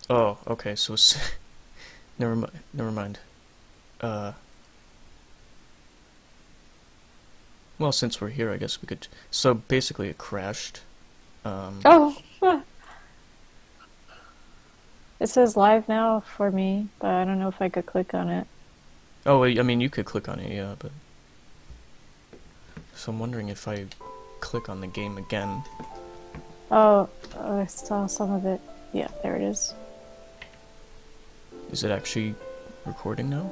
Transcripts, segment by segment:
Oh, okay, so never mind. Never mind. Well, since we're here, I guess we could. So basically, it crashed. Oh, it says live now for me, but I don't know if I could click on it. Oh, I mean, you could click on it, yeah, but. So I'm wondering if I click on the game again. Oh, I saw some of it. Yeah, there it is. Is it actually recording now?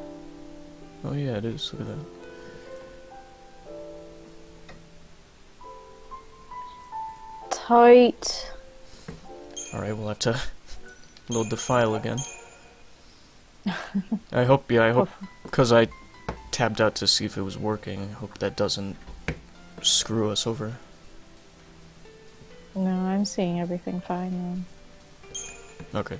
Oh yeah, it is. Look at that. Tight. Alright, we'll have to load the file again. I hope, because I tabbed out to see if it was working. I hope that doesn't screw us over. No, I'm seeing everything fine now. Okay.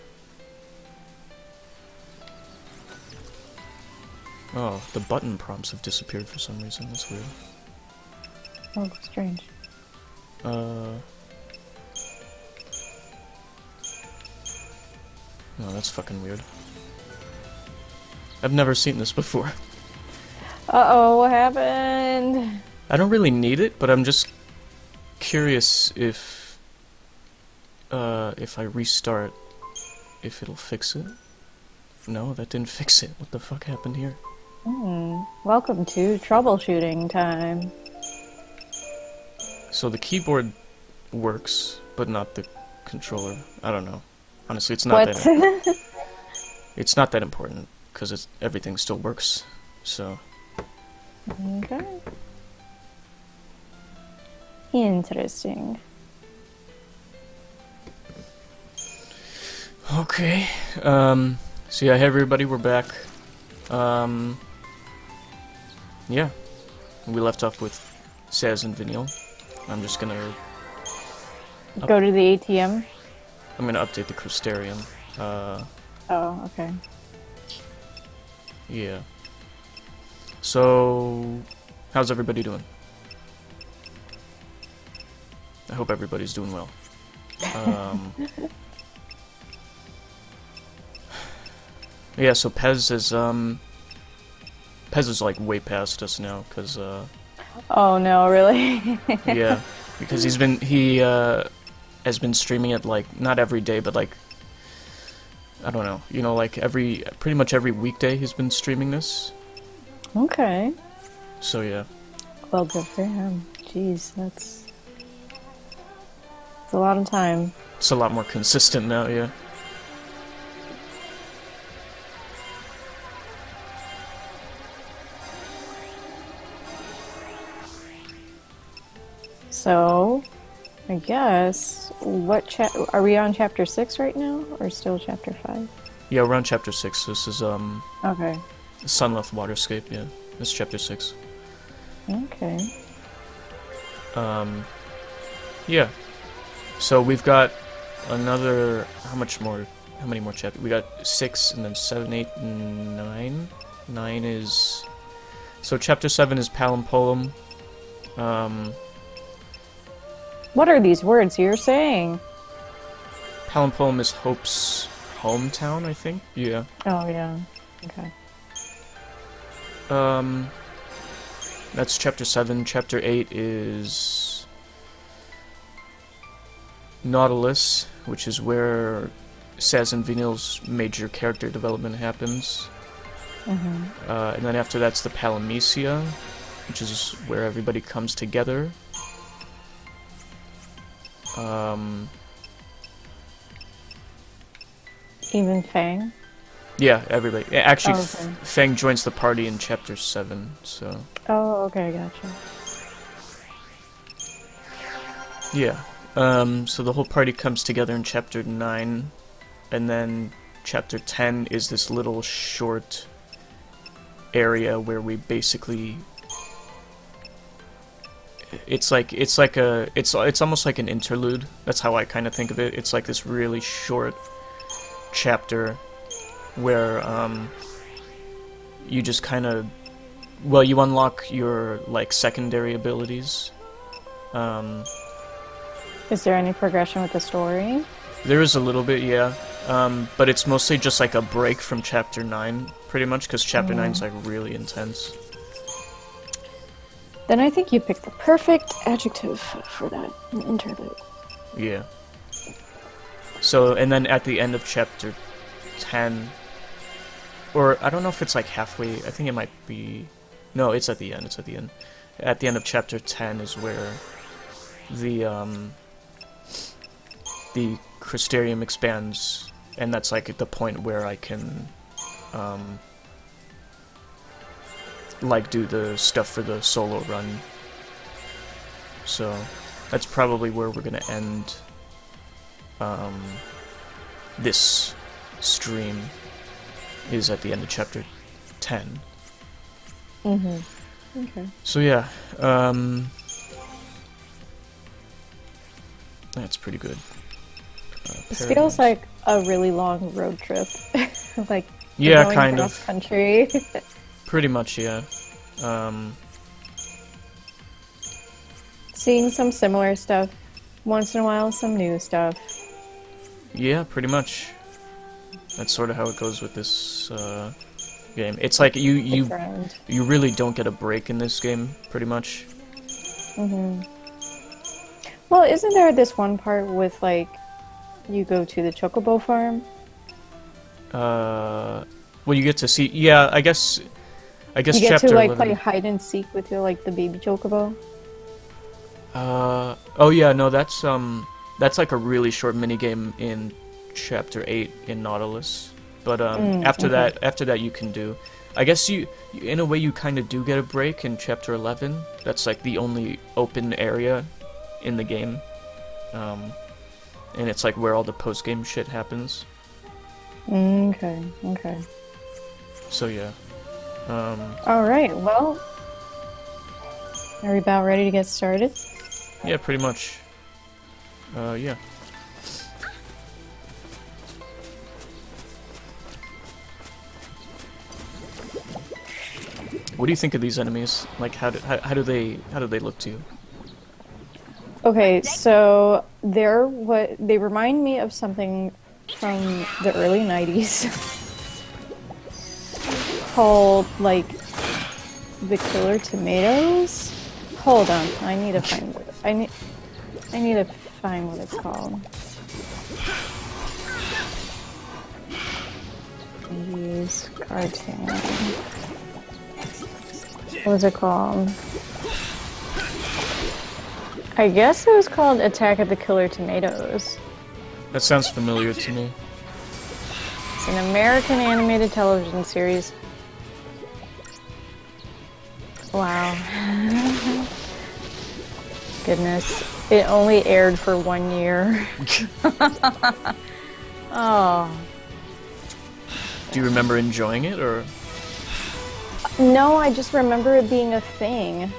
Oh, the button prompts have disappeared for some reason. That's weird. Oh, strange. Oh, that's fucking weird. I've never seen this before. Uh-oh, what happened? I don't really need it, but I'm just curious if I restart, if it'll fix it. No, that didn't fix it. What the fuck happened here? Welcome to troubleshooting time. So the keyboard works, but not the controller. I don't know. Honestly, it's not What? that. It's not that important because everything still works. So. Okay. Interesting. Okay. So yeah, hey everybody, we're back. Yeah. We left off with Saz and Vinyl. I'm just gonna Go to the ATM. I'm gonna update the Crystarium. Oh, okay. Yeah. So, how's everybody doing? I hope everybody's doing well. Yeah, so Pez is like way past us now, cause Oh no, really? yeah, because he has been streaming it like not every day, but like I don't know, you know, like pretty much every weekday he's been streaming this. Okay. So yeah. Well, good for him. Jeez, that's a lot of time. It's a lot more consistent now, yeah. So, I guess are we on chapter 6 right now, or still chapter 5? Yeah, we're on chapter 6. This is Okay. Sunleth Waterscape, yeah. This is chapter 6. Okay. Yeah. So we've got another how many more chapters? We got 6 and then 7, 8, and 9. 9 is so chapter 7 is Palimpolum. What are these words you're saying? Palimpolum is Hope's hometown, I think. Yeah. Oh yeah. Okay. That's chapter 7. Chapter 8 is Nautilus, which is where Saz and Vinyl's major character development happens. And then after that's the Palamecia, which is where everybody comes together. Even Fang? Yeah, everybody. Actually, Oh, okay. Fang joins the party in chapter 7, so... Oh, okay, gotcha. Yeah. So the whole party comes together in chapter 9, and then chapter 10 is this little short area where we basically... It's almost like an interlude. That's how I kind of think of it. It's like this really short chapter where you just kind of, well, you unlock your like secondary abilities. Is there any progression with the story? There is a little bit, yeah. but it's mostly just like a break from Chapter 9, pretty much, because Chapter 9 is like really intense. Then I think you picked the perfect adjective for that, an interlude. Yeah. So, and then at the end of Chapter 10, or I don't know if it's like halfway, I think it might be, no, it's at the end, it's at the end. At the end of Chapter 10 is where the Crystarium expands, and that's like at the point where I can, like do the stuff for the solo run. So that's probably where we're gonna end this stream, is at the end of Chapter 10. Okay. So yeah, that's pretty good. This feels like a really long road trip. Like, yeah, going kind cross of. country. Pretty much, yeah. Seeing some similar stuff. Once in a while, some new stuff. Yeah, pretty much. That's sort of how it goes with this game. It's like you really don't get a break in this game, pretty much. Well, isn't there this one part with, like, you go to the Chocobo farm? Well, you get to see. Yeah, I guess. You get Chapter to, like, 11. play hide and seek with your, like, the baby Chocobo? Oh yeah, no, that's like a really short minigame in Chapter 8 in Nautilus. But after that you can do. I guess you in a way you kind of do get a break in Chapter 11. That's like the only open area in the game. And it's like where all the post-game shit happens. Okay. So yeah. Alright, well... Are we about ready to get started? Yeah, pretty much. Yeah. What do you think of these enemies? Like, how do they look to you? Okay, so they remind me of something from the early 90s called, like, the Killer Tomatoes. Hold on, I need to find what it's called. Use cartoon. What was it called? I guess it was called Attack of the Killer Tomatoes. That sounds familiar to me. It's an American animated television series. Wow. Goodness. It only aired for 1 year. Oh. Do you remember enjoying it, or? No, I just remember it being a thing.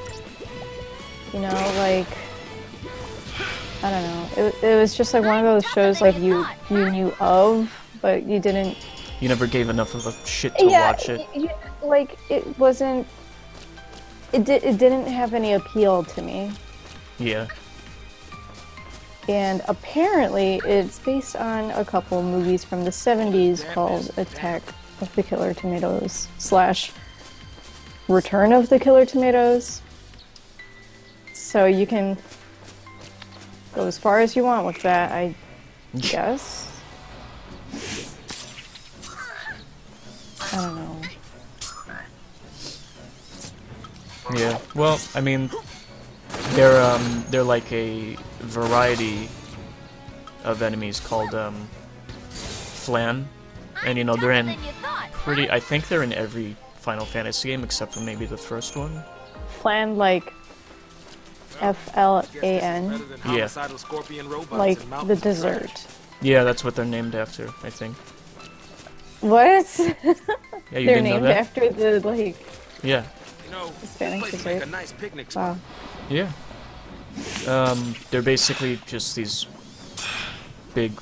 You know, like... I don't know. It was just like one of those shows like you knew of, but you didn't... You never gave enough of a shit to watch it. Like, it wasn't... It didn't have any appeal to me. Yeah. And apparently it's based on a couple movies from the 70s called Attack of the Killer Tomatoes / Return of the Killer Tomatoes. So you can go as far as you want with that, I guess. I don't know. Yeah. Well, I mean, they're like a variety of enemies called Flan, and you know they're in pretty. I think they're in every Final Fantasy game except for maybe the first one. Flan, like FLAN. Yeah. Like the dessert. Yeah, that's what they're named after, I think. What? Yeah, you They're didn't know named that? after the, like, Yeah. Hispanic dessert. Wow. Yeah. They're basically just these big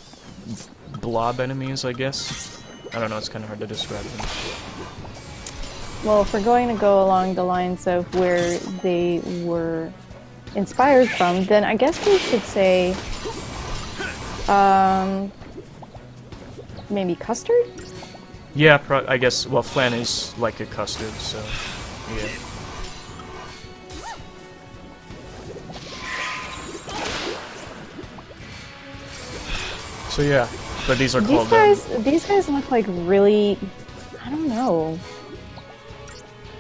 blob enemies, I guess. I don't know, it's kind of hard to describe them. Well, if we're going to go along the lines of where they were inspired from, then I guess we should say, maybe custard? Yeah, I guess, well, flan is like a custard, so, yeah. So yeah, but these are called... These guys look like really, I don't know,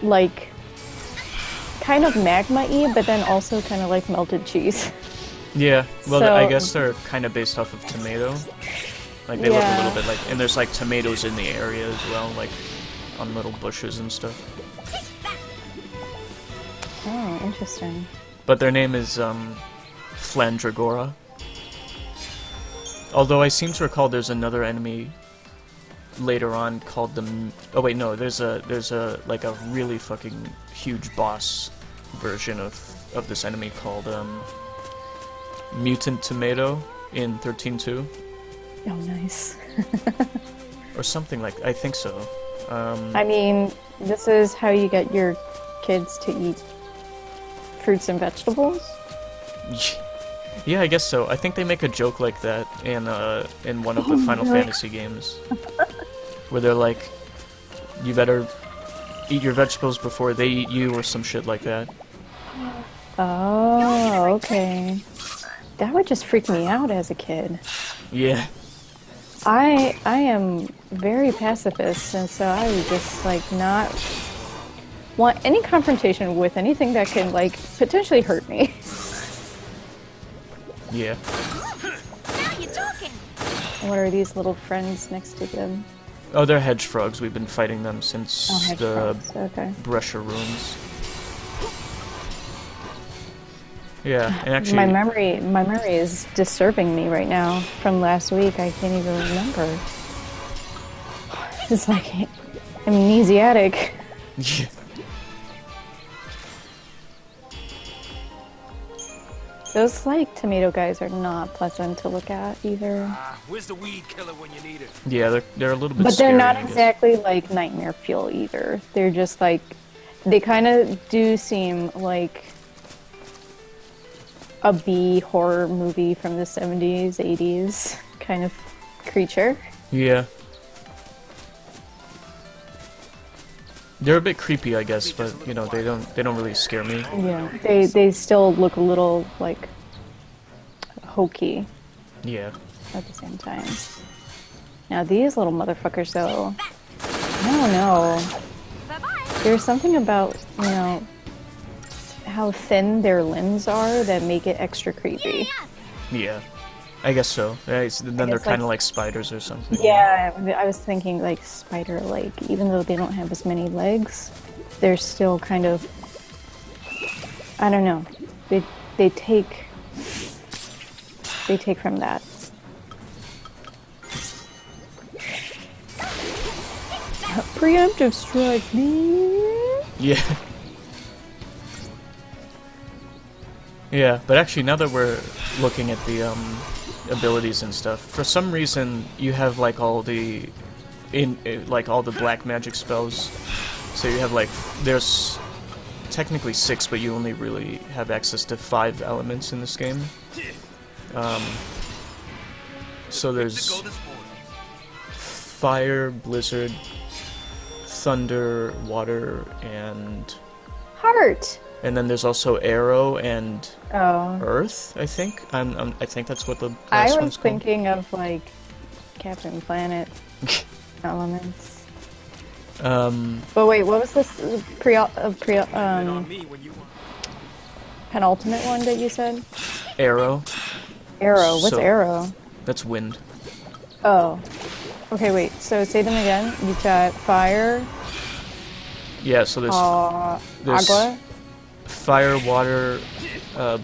like, kind of magma-y, but then also kind of like melted cheese. Yeah, well, So, I guess they're kind of based off of tomato. Like, they look a little bit like... And there's, like, tomatoes in the area as well, like, on little bushes and stuff. Oh, interesting. But their name is, Flandragora. Although I seem to recall there's another enemy later on called the... Oh wait, no, there's a like a really fucking huge boss version of this enemy called, Mutant Tomato in 13.2. Oh, nice. Or something like... I think so. I mean, this is how you get your kids to eat fruits and vegetables? Yeah, I guess so. I think they make a joke like that in one of the Final Fantasy games. Where they're like, you better eat your vegetables before they eat you, or some shit like that. Oh, okay. That would just freak me out as a kid. Yeah. I am very pacifist, and so I would just, like, not want any confrontation with anything that can, like, potentially hurt me. Yeah. Now you're talking. What are these little friends next to them? Oh, they're hedge frogs. We've been fighting them since hedge the frogs. Okay. Brescia ruins. Yeah, and actually... My memory is disturbing me right now from last week. I can't even remember. It's like amnesiac. Yeah. Those, like, tomato guys are not pleasant to look at either. Where's the weed killer when you need it? Yeah, they're a little bit But scary, they're not I guess. exactly, like, nightmare fuel either. They're just, like, they kind of do seem like a B horror movie from the 70s, 80s kind of creature. Yeah. They're a bit creepy, I guess, but you know, they don't really scare me. Yeah, they still look a little, like, hokey Yeah. at the same time. Now these little motherfuckers, though, I don't know. Bye-bye. There's something about, you know, how thin their limbs are that make it extra creepy. Yeah. I guess so. Then they're guess, kind of like- like spiders or something. Yeah, I was thinking like spider-like. Even though they don't have as many legs, they're still kind of, I don't know. They take from that. Preemptive strike, man. Yeah. Yeah, but actually now that we're looking at the abilities and stuff, for some reason you have like all the all the black magic spells. So you have like there's technically 6, but you only really have access to 5 elements in this game. So there's fire, blizzard, thunder, water, and Heart. then there's also arrow and Oh. earth. I think I think that's what the I last was one's called. thinking of like Captain Planet elements. But wait, what was this On me when you want. penultimate one that you said? Arrow. Arrow. What's So- arrow? That's wind. Oh. Okay, wait. So say them again. You've got fire, Yeah. So there's agua, fire, water,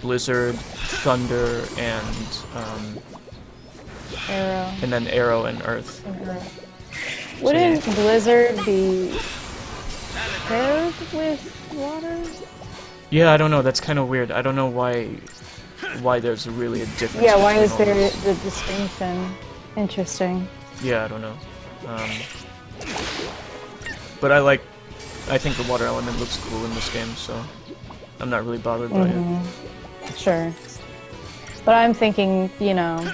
blizzard, thunder, and arrow, then arrow and earth. and earth. Wouldn't blizzard be paired with water? Yeah, I don't know. That's kind of weird. I don't know why there's really a difference. Yeah, why between is all there those. the distinction? Interesting. Yeah, I don't know. But I think the water element looks cool in this game, so I'm not really bothered by it. Sure. But I'm thinking, you know,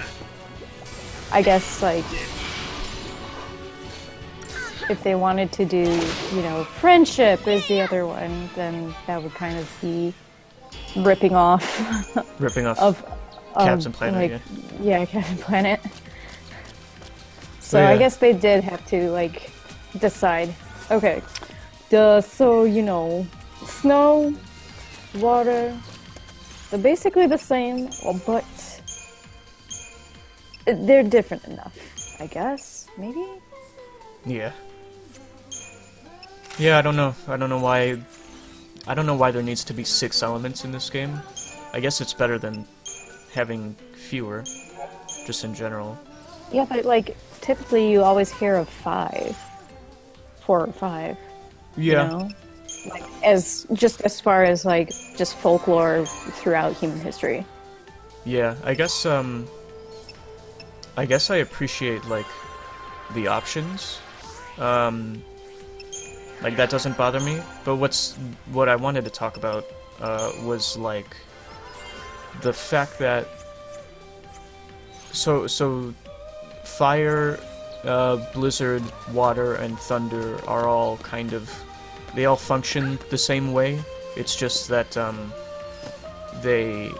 I guess like if they wanted to do, you know, friendship is the other one, then that would kind of be ripping off of Captain Planet. like, yeah, Captain Planet. So yeah. I guess they did have to like decide. Okay, so you know, snow, water, they're basically the same, but they're different enough, I guess. Maybe. Yeah. Yeah, I don't know. I don't know why there needs to be 6 elements in this game. I guess it's better than having fewer, just in general. Yeah, but like typically you always hear of 4 or 5. Yeah. You know? Like as far as like just folklore throughout human history. Yeah, I guess I appreciate like the options. Like that doesn't bother me, but what I wanted to talk about was like the fact that so fire, blizzard, water, and thunder are all kind of, they all function the same way. It's just that they,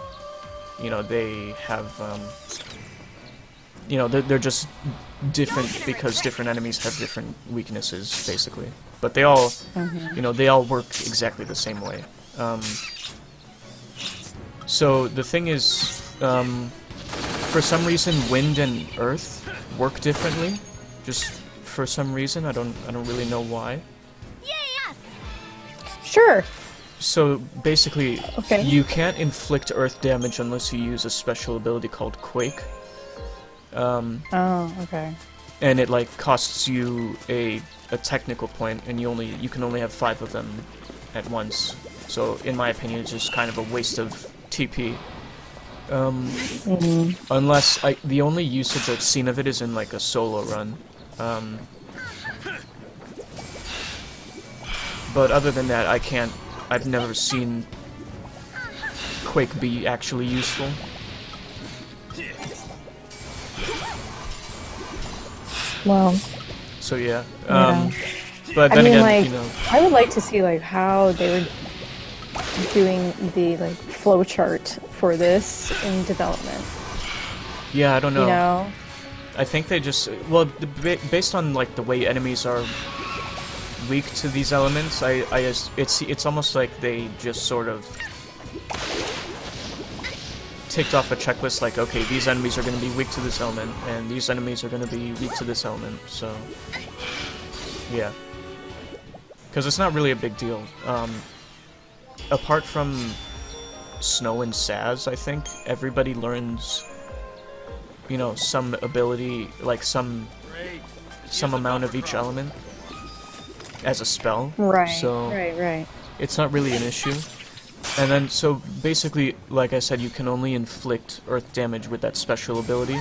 you know, they have you know, they're just different because different enemies have different weaknesses, basically. But they all, you know, they all work exactly the same way. So the thing is, for some reason, wind and earth work differently. Just for some reason, I don't really know why. Sure. So basically, Okay. you can't inflict earth damage unless you use a special ability called Quake. Oh, okay. And it like costs you a technical point, and you can only have 5 of them at once. So in my opinion, it's just kind of a waste of TP. Unless the only usage I've seen of it is in like a solo run. But other than that, I've never seen Quake be actually useful. Well, So yeah. Yeah. But I then mean, again, like, you know, I would like to see like how they were doing the like flow chart for this in development. yeah, I don't know. You know? I think they just, well, based on like the way enemies are weak to these elements, it's almost like they just sort of ticked off a checklist, like, okay, these enemies are going to be weak to this element, and these enemies are going to be weak to this element, so yeah. Because it's not really a big deal. Apart from Snow and Saz, I think, everybody learns, you know, some ability, like some amount of each element as a spell. Right. So Right. it's not really an issue. And then, so basically, like I said, you can only inflict earth damage with that special ability.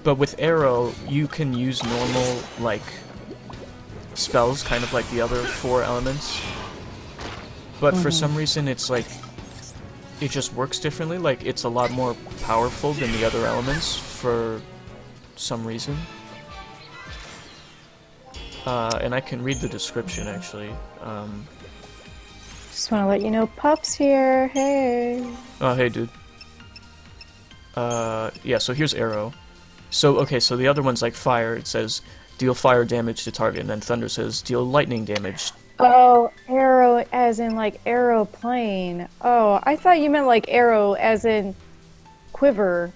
But with Arrow, you can use normal, like, spells, kind of like the other 4 elements. But for some reason, it's like, it just works differently. Like, it's a lot more powerful than the other elements for some reason. And I can read the description, actually. Just want to let you know, Pup's here. Hey. Oh, hey, dude. Yeah, so here's Arrow. So, okay, so the other one's like Fire. It says, deal fire damage to target, and then Thunder says, deal lightning damage. Oh, arrow as in like aeroplane. Oh, I thought you meant like arrow as in quiver.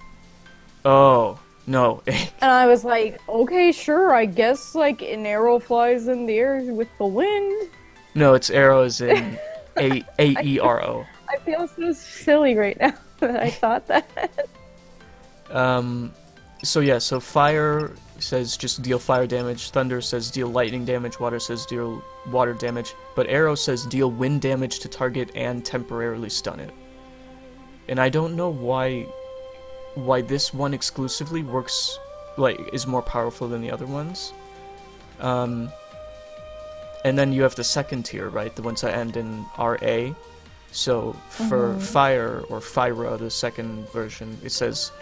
Oh, no. And I was like, okay, sure, I guess like an arrow flies in the air with the wind. No, it's Arrow as in A-E-R-O. I feel so silly right now that I thought that. So yeah, so Fire says just deal fire damage, Thunder says deal lightning damage, Water says deal water damage, but Arrow says deal wind damage to target and temporarily stun it. And I don't know why this one exclusively works, like, is more powerful than the other ones. And then you have the second tier, right? The ones that end in RA. So for Fire, or Fyra, the second version, it says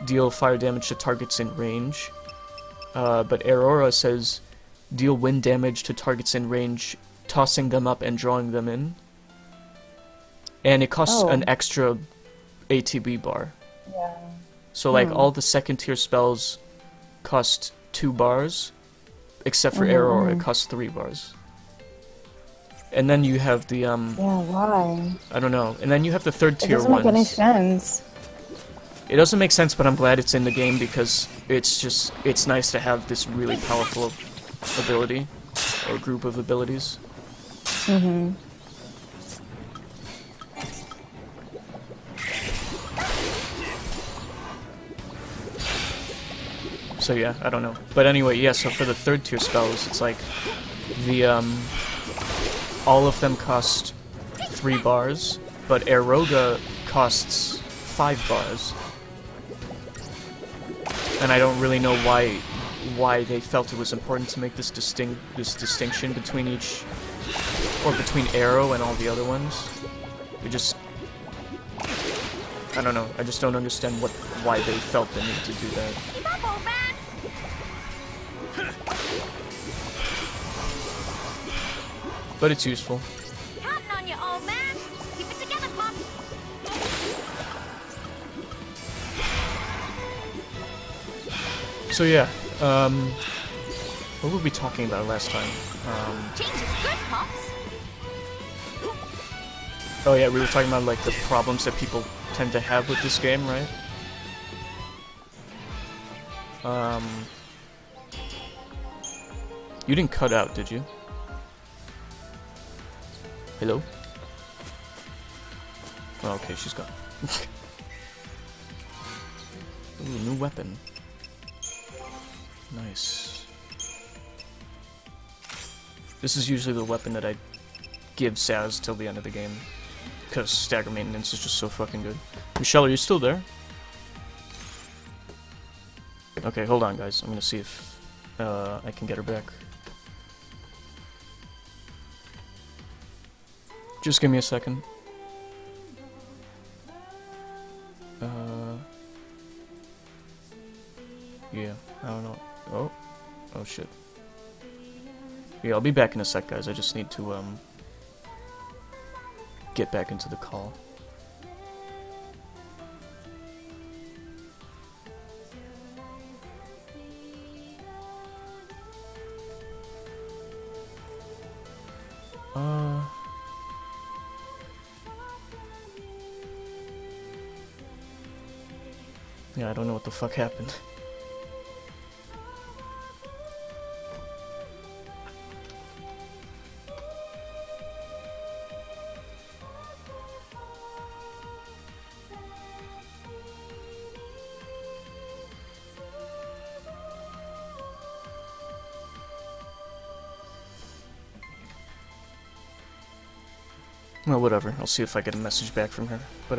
deal fire damage to targets in range. But Aurora says deal wind damage to targets in range, tossing them up and drawing them in. And it costs an extra ATB bar. Yeah. So like all the second tier spells cost 2 bars, except for Aurora, it costs 3 bars. And then you have the Yeah, why? I don't know. And then you have the third It tier doesn't ones. make any sense. It doesn't make sense, but I'm glad it's in the game because it's nice to have this really powerful ability or group of abilities. Mm-hmm. So yeah, I don't know. But anyway, yeah, so for the third tier spells, it's like the all of them cost 3 bars, but Eroga costs 5 bars. And I don't really know why they felt it was important to make this distinction between each, or between Arrow and all the other ones. It just, I don't know. I just don't understand why they felt the need to do that. Keep up, old man. But it's useful. Counting on you, old man. Keep it together, Pop. So yeah, what were we talking about last time? Change is good, Pops. Oh yeah, we were talking about like the problems that people tend to have with this game, right? You didn't cut out, did you? Hello? Oh, okay, she's gone. Ooh, new weapon. Nice. This is usually the weapon that I give Saz till the end of the game, because stagger maintenance is just so fucking good. Michelle, are you still there? Okay, hold on, guys. I'm gonna see if I can get her back. Just give me a second. Yeah, I don't know. Oh shit. Yeah, I'll be back in a sec, guys. I just need to, get back into the call. Yeah, I don't know what the fuck happened. Well, whatever. I'll see if I get a message back from her. But,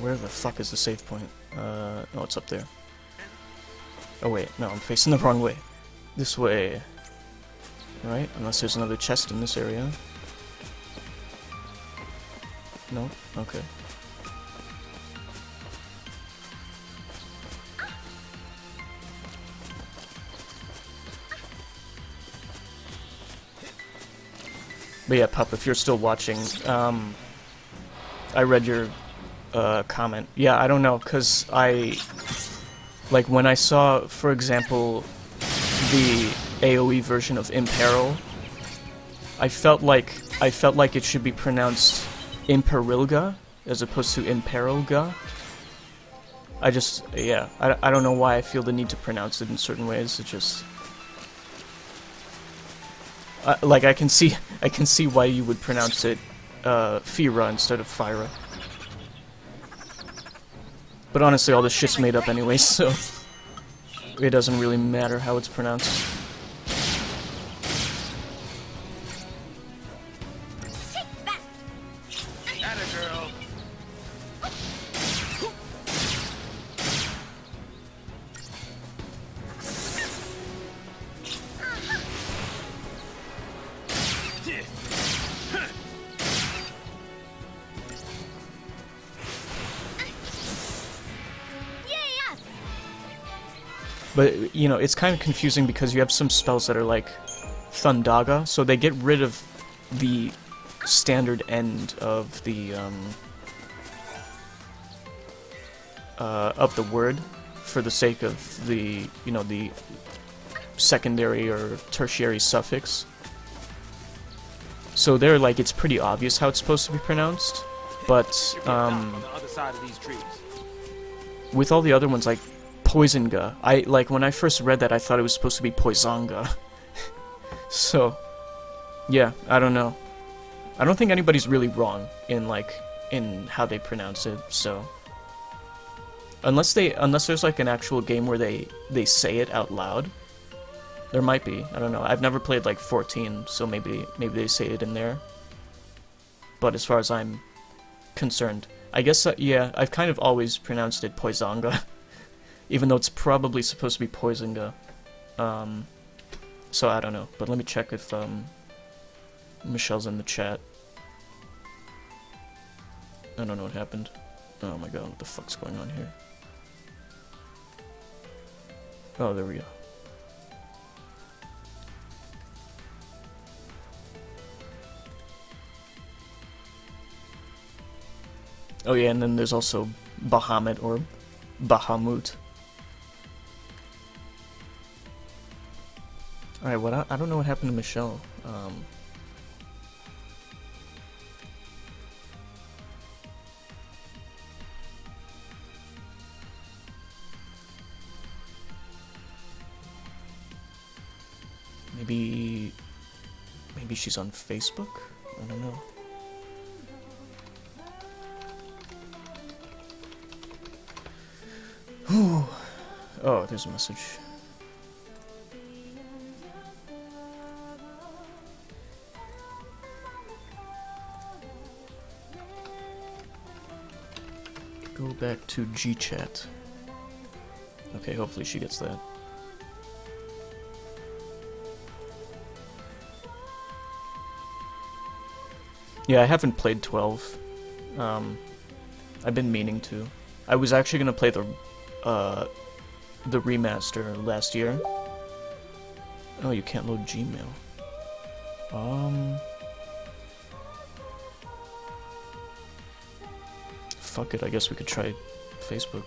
where the fuck is the save point? Oh, it's up there. Oh, wait. No, I'm facing the wrong way. This way. Right? Unless there's another chest in this area. No? Okay. But yeah, Pup, if you're still watching, I read your comment. Yeah, I don't know, because like, when I saw, for example, the AoE version of Imperil, I felt like it should be pronounced Imperilga, as opposed to Imperilga. I don't know why I feel the need to pronounce it in certain ways, it just... like, I can see why you would pronounce it Fira instead of Fyra. But honestly, all this shit's made up anyway, so it doesn't really matter how it's pronounced. Take that. Atta girl. Yay, us. But, you know, it's kind of confusing because you have some spells that are like Thundaga, so they get rid of the standard end of the word for the sake of the, you know, the secondary or tertiary suffix. So they're like, it's pretty obvious how it's supposed to be pronounced, but on the other side of these trees. with all the other ones, like Poisonga, like when I first read that, I thought it was supposed to be Poisonga. So, yeah, I don't know. I don't think anybody's really wrong in how they pronounce it. So, unless there's like an actual game where they say it out loud, there might be. I don't know. I've never played like 14, so maybe they say it in there. But as far as I'm concerned, I guess yeah, I've kind of always pronounced it Poisonga, even though it's probably supposed to be Poisonga. So I don't know. But let me check if Michelle's in the chat. I don't know what happened. Oh my god, what the fuck's going on here? Oh, there we go. Oh yeah, and then there's also Bahamut or Bahamut. Alright, what I don't know what happened to Michelle. Maybe she's on Facebook? I don't know. Whew. Oh, there's a message. Go back to G-Chat. Okay, hopefully she gets that. Yeah, I haven't played 12. I've been meaning to. I was actually gonna play the remaster last year. Oh, you can't load Gmail. Fuck it, I guess we could try Facebook.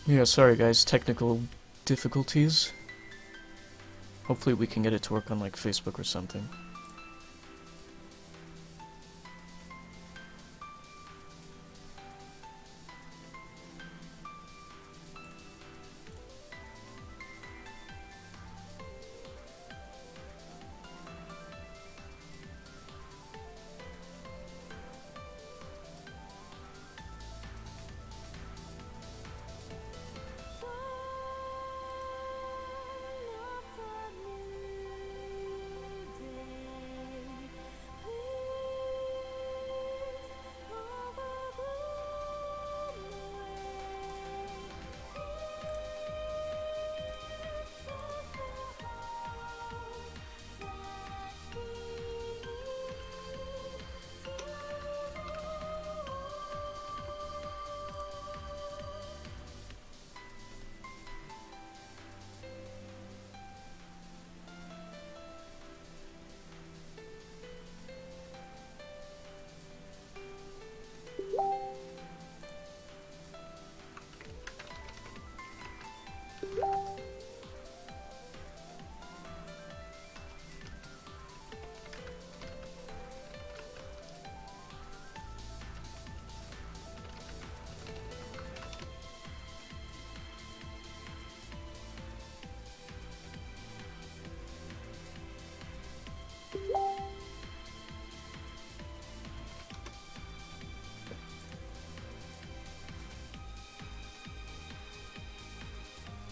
Yeah, sorry guys, technical difficulties. Hopefully we can get it to work on like Facebook or something.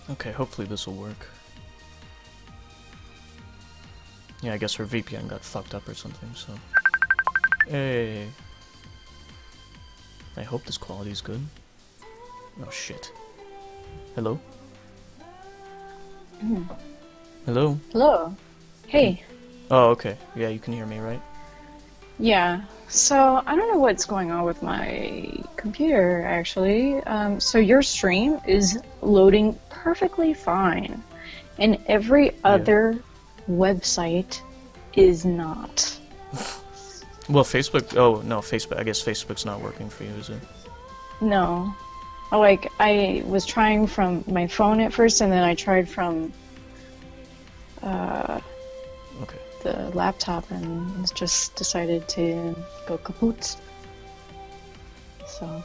Okay, hopefully this will work. Yeah, I guess her VPN got fucked up or something, so... Hey! I hope this quality is good. Oh shit. Hello? Hello? Hello. Hey. Oh, okay. Yeah, you can hear me, right? Yeah. So I don't know what's going on with my computer actually. So your stream is loading perfectly fine, and every other website is not. Well, Facebook... Oh, no, Facebook... I guess Facebook's not working for you, is it? No. Like, I was trying from my phone at first, and then I tried from Okay. the laptop, and just decided to go kaput. So,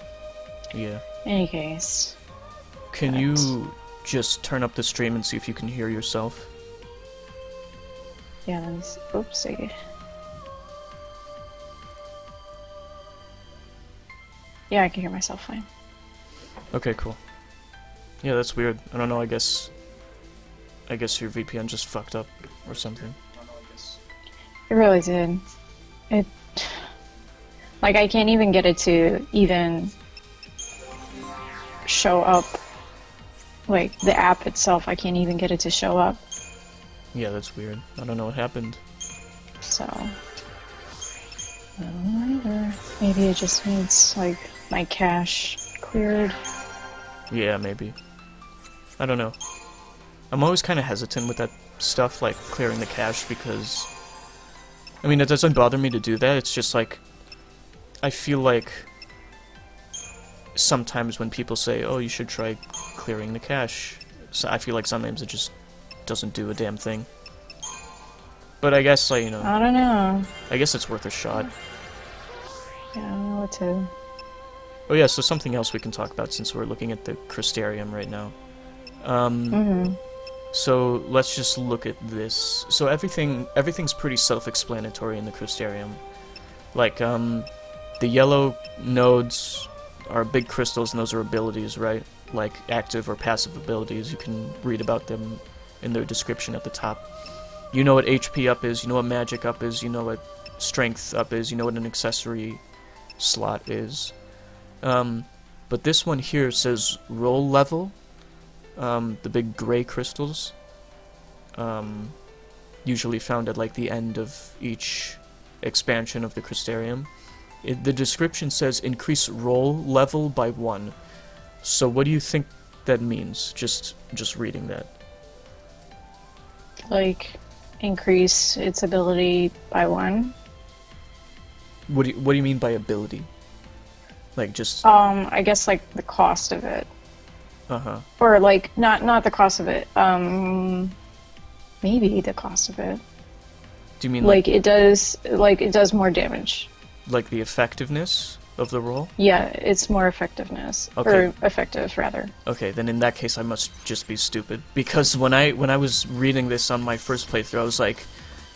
Yeah. in any case. Can you just turn up the stream and see if you can hear yourself? Yeah, that's... Oopsie. Yeah, I can hear myself fine. Okay, cool. Yeah, that's weird. I don't know, I guess your VPN just fucked up or something. It really did. It... Like, I can't even get it to even show up. Like, the app itself, I can't even get it to show up. Yeah, that's weird. I don't know what happened. So... I don't know either. Maybe it just needs, like, my cache cleared. Yeah, maybe. I don't know. I'm always kind of hesitant with that stuff, like clearing the cache, because... I mean, it doesn't bother me to do that, it's just like... I feel like... Sometimes when people say, oh, you should try clearing the cache, so I feel like sometimes it just doesn't do a damn thing. But I guess, like, you know... I don't know. I guess it's worth a shot. Yeah, I don't know what to... Oh yeah, so something else we can talk about since we're looking at the Crystarium right now. So let's just look at this. So everything's pretty self-explanatory in the Crystarium. Like, the yellow nodes are big crystals, and those are abilities, right? Like active or passive abilities. You can read about them in their description at the top. You know what HP up is, you know what magic up is, you know what strength up is, you know what an accessory slot is. But this one here says roll level. The big gray crystals. Usually found at like the end of each expansion of the Crystarium. The description says increase roll level by 1. So what do you think that means? Just reading that. Like, increase its ability by 1? What do you mean by ability? Like just I guess like the cost of it. Or like not the cost of it. Maybe the cost of it. Do you mean like it does more damage? Like the effectiveness of the roll? Yeah, it's more effectiveness. Okay. Or effective rather. Okay, then in that case I must just be stupid, because when I was reading this on my first playthrough, I was like,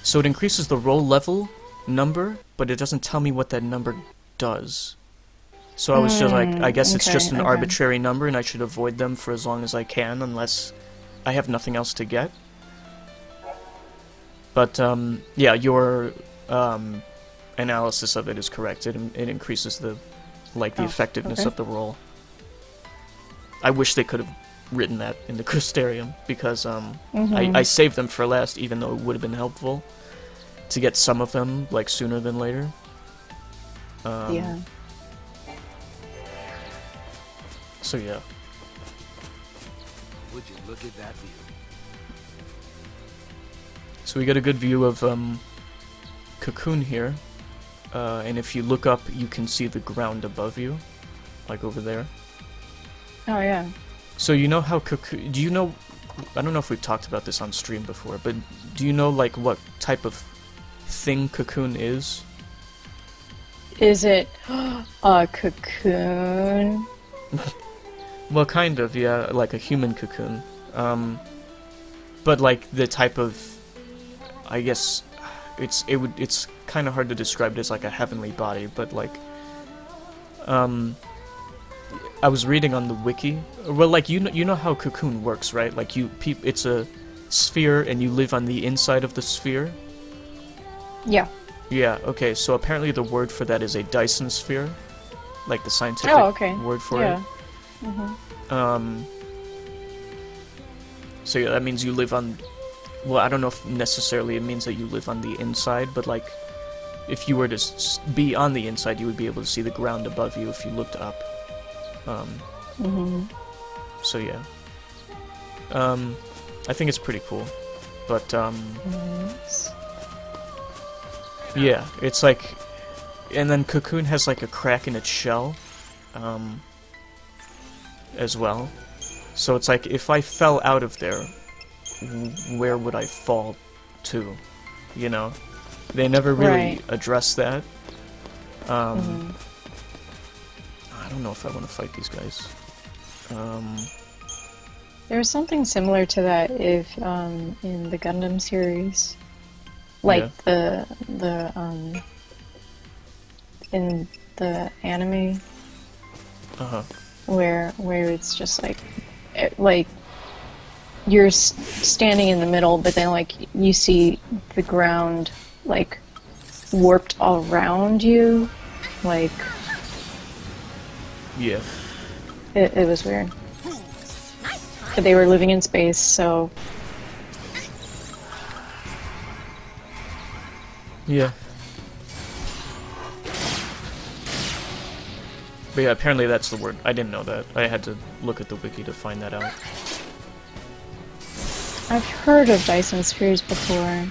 so it increases the roll level number, but it doesn't tell me what that number does. So I was just like, I guess it's just an arbitrary number, and I should avoid them for as long as I can, unless I have nothing else to get. But, yeah, your analysis of it is correct. It increases the effectiveness of the roll. I wish they could have written that in the Crystarium, because I saved them for last, even though it would have been helpful to get some of them, like, sooner than later. Yeah. So yeah. Would you look at that view? So we get a good view of Cocoon here, and if you look up, you can see the ground above you, like over there. Oh yeah. So you know how Cocoon? Do you know? I don't know if we've talked about this on stream before, but do you know like what type of thing Cocoon is? Is it a cocoon? Well, kind of, yeah, like a human cocoon. But like the type of, I guess, it's kind of hard to describe it as like a heavenly body, but like, I was reading on the wiki. Well, like you know how Cocoon works, right? Like it's a sphere, and you live on the inside of the sphere. Yeah. Yeah. Okay. So apparently the word for that is a Dyson sphere, like the scientific word for it. So yeah, that means you live on. Well, I don't know if necessarily it means that you live on the inside, but like, if you were to be on the inside, you would be able to see the ground above you if you looked up. So yeah. I think it's pretty cool, but yeah, it's like, and then Cocoon has like a crack in its shell, as well. So it's like, if I fell out of there, where would I fall to? You know? They never really address that. I don't know if I want to fight these guys. There's something similar to that if in the Gundam series, like in the anime, where it's just like you're standing in the middle, but then like you see the ground like warped all around you, like yeah, it was weird. But they were living in space, so yeah. But yeah, apparently that's the word. I didn't know that. I had to look at the wiki to find that out. I've heard of Dyson spheres before,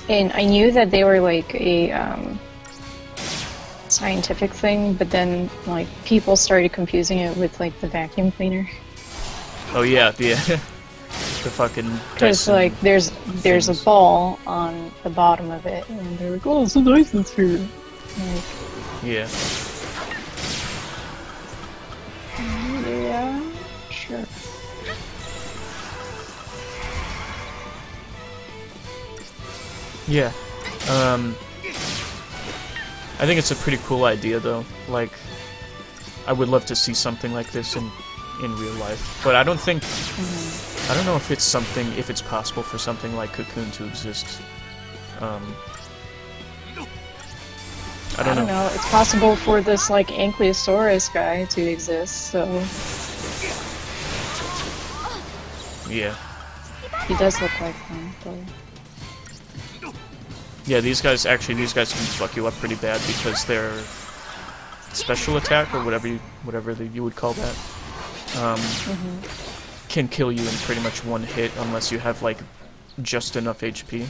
and I knew that they were like a scientific thing, but then like people started confusing it with like the vacuum cleaner. Oh yeah, the fucking Because Dyson like there's a ball on the bottom of it, and they're like, "Oh, it's a Dyson sphere." Like, yeah. yeah, sure. Yeah. I think it's a pretty cool idea, though. Like, I would love to see something like this in real life, but I don't think. I don't know if it's possible for something like Cocoon to exist. I don't know. It's possible for this like Ankylosaurus guy to exist, so Yeah. he does look like one. But... Yeah, these guys can fuck you up pretty bad because their special attack, or whatever you would call that, can kill you in pretty much one hit unless you have like just enough HP.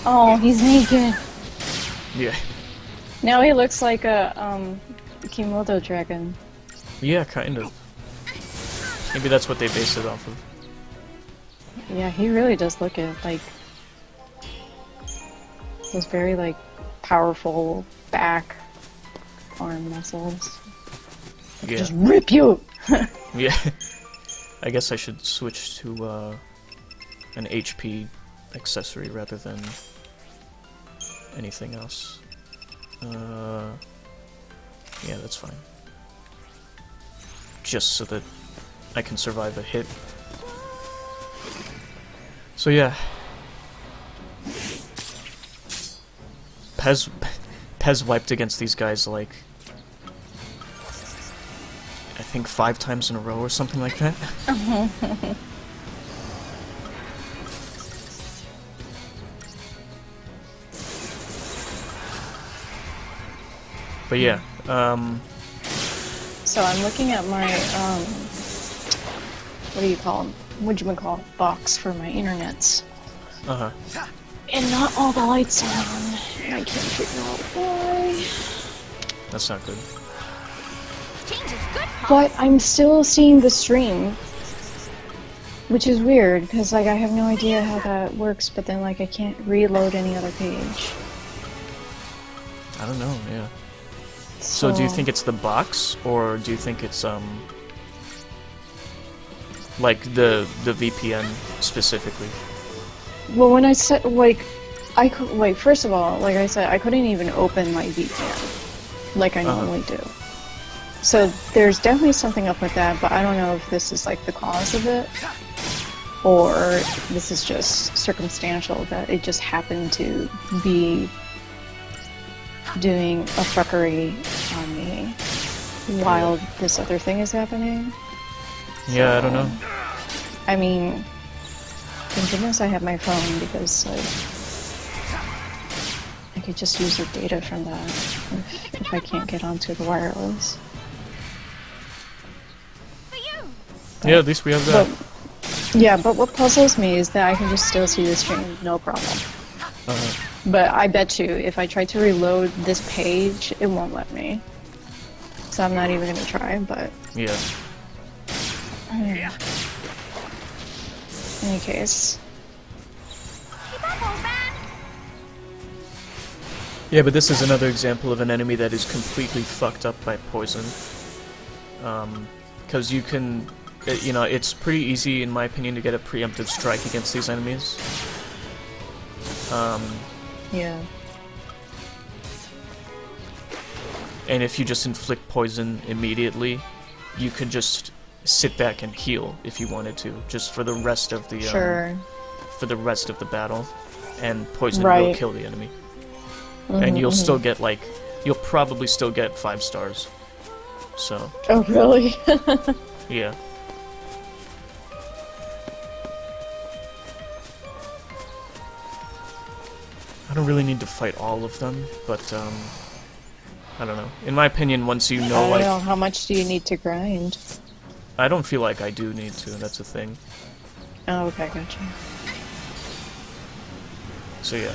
Oh, he's naked. Yeah. Now he looks like a Kimodo dragon. Yeah, kind of. Maybe that's what they base it off of. Yeah, he really does look it like those very like powerful back arm muscles. Yeah. Just rip you. Yeah. I guess I should switch to an HP accessory rather than anything else. Yeah, that's fine. Just so that I can survive a hit. So yeah. Pez wiped against these guys like I think 5 times in a row or something like that. But yeah, So I'm looking at my what do you call them? Whatchamacallit box for my internets. And not all the lights are on. And I can't figure out why. That's not good. Change is good, But I'm still seeing the stream, which is weird because like I have no idea how that works. But then like I can't reload any other page. I don't know. Yeah. So do you think it's the box, or do you think it's like the VPN specifically? Well, when I said like I could like first of all, like I said, I couldn't even open my VPN. like I normally do. So there's definitely something up with that, but I don't know if this is like the cause of it, or this is just circumstantial that it just happened to be doing a fuckery on me while this other thing is happening. Yeah, I don't know. I mean, thank goodness I have my phone, because like I could just use the data from that if I can't get onto the wireless. Yeah, at least we have that. But what puzzles me is that I can just still see the stream, no problem. But I bet you, if I try to reload this page, it won't let me. So I'm not even gonna try, but... Yeah. In any case. Yeah, but this is another example of an enemy that is completely fucked up by poison. Because you can... you know, it's pretty easy, in my opinion, to get a preemptive strike against these enemies. Yeah. And if you just inflict poison immediately, you could just sit back and heal if you wanted to, just for the rest of the for the rest of the battle, and poison will kill the enemy. And you'll still get like, you'll probably still get 5 stars. So. Oh really? Yeah. I don't really need to fight all of them, but I don't know. In my opinion, once you know, I don't know, how much do you need to grind? I don't feel like I do need to, that's the thing. Oh, okay, gotcha. So yeah.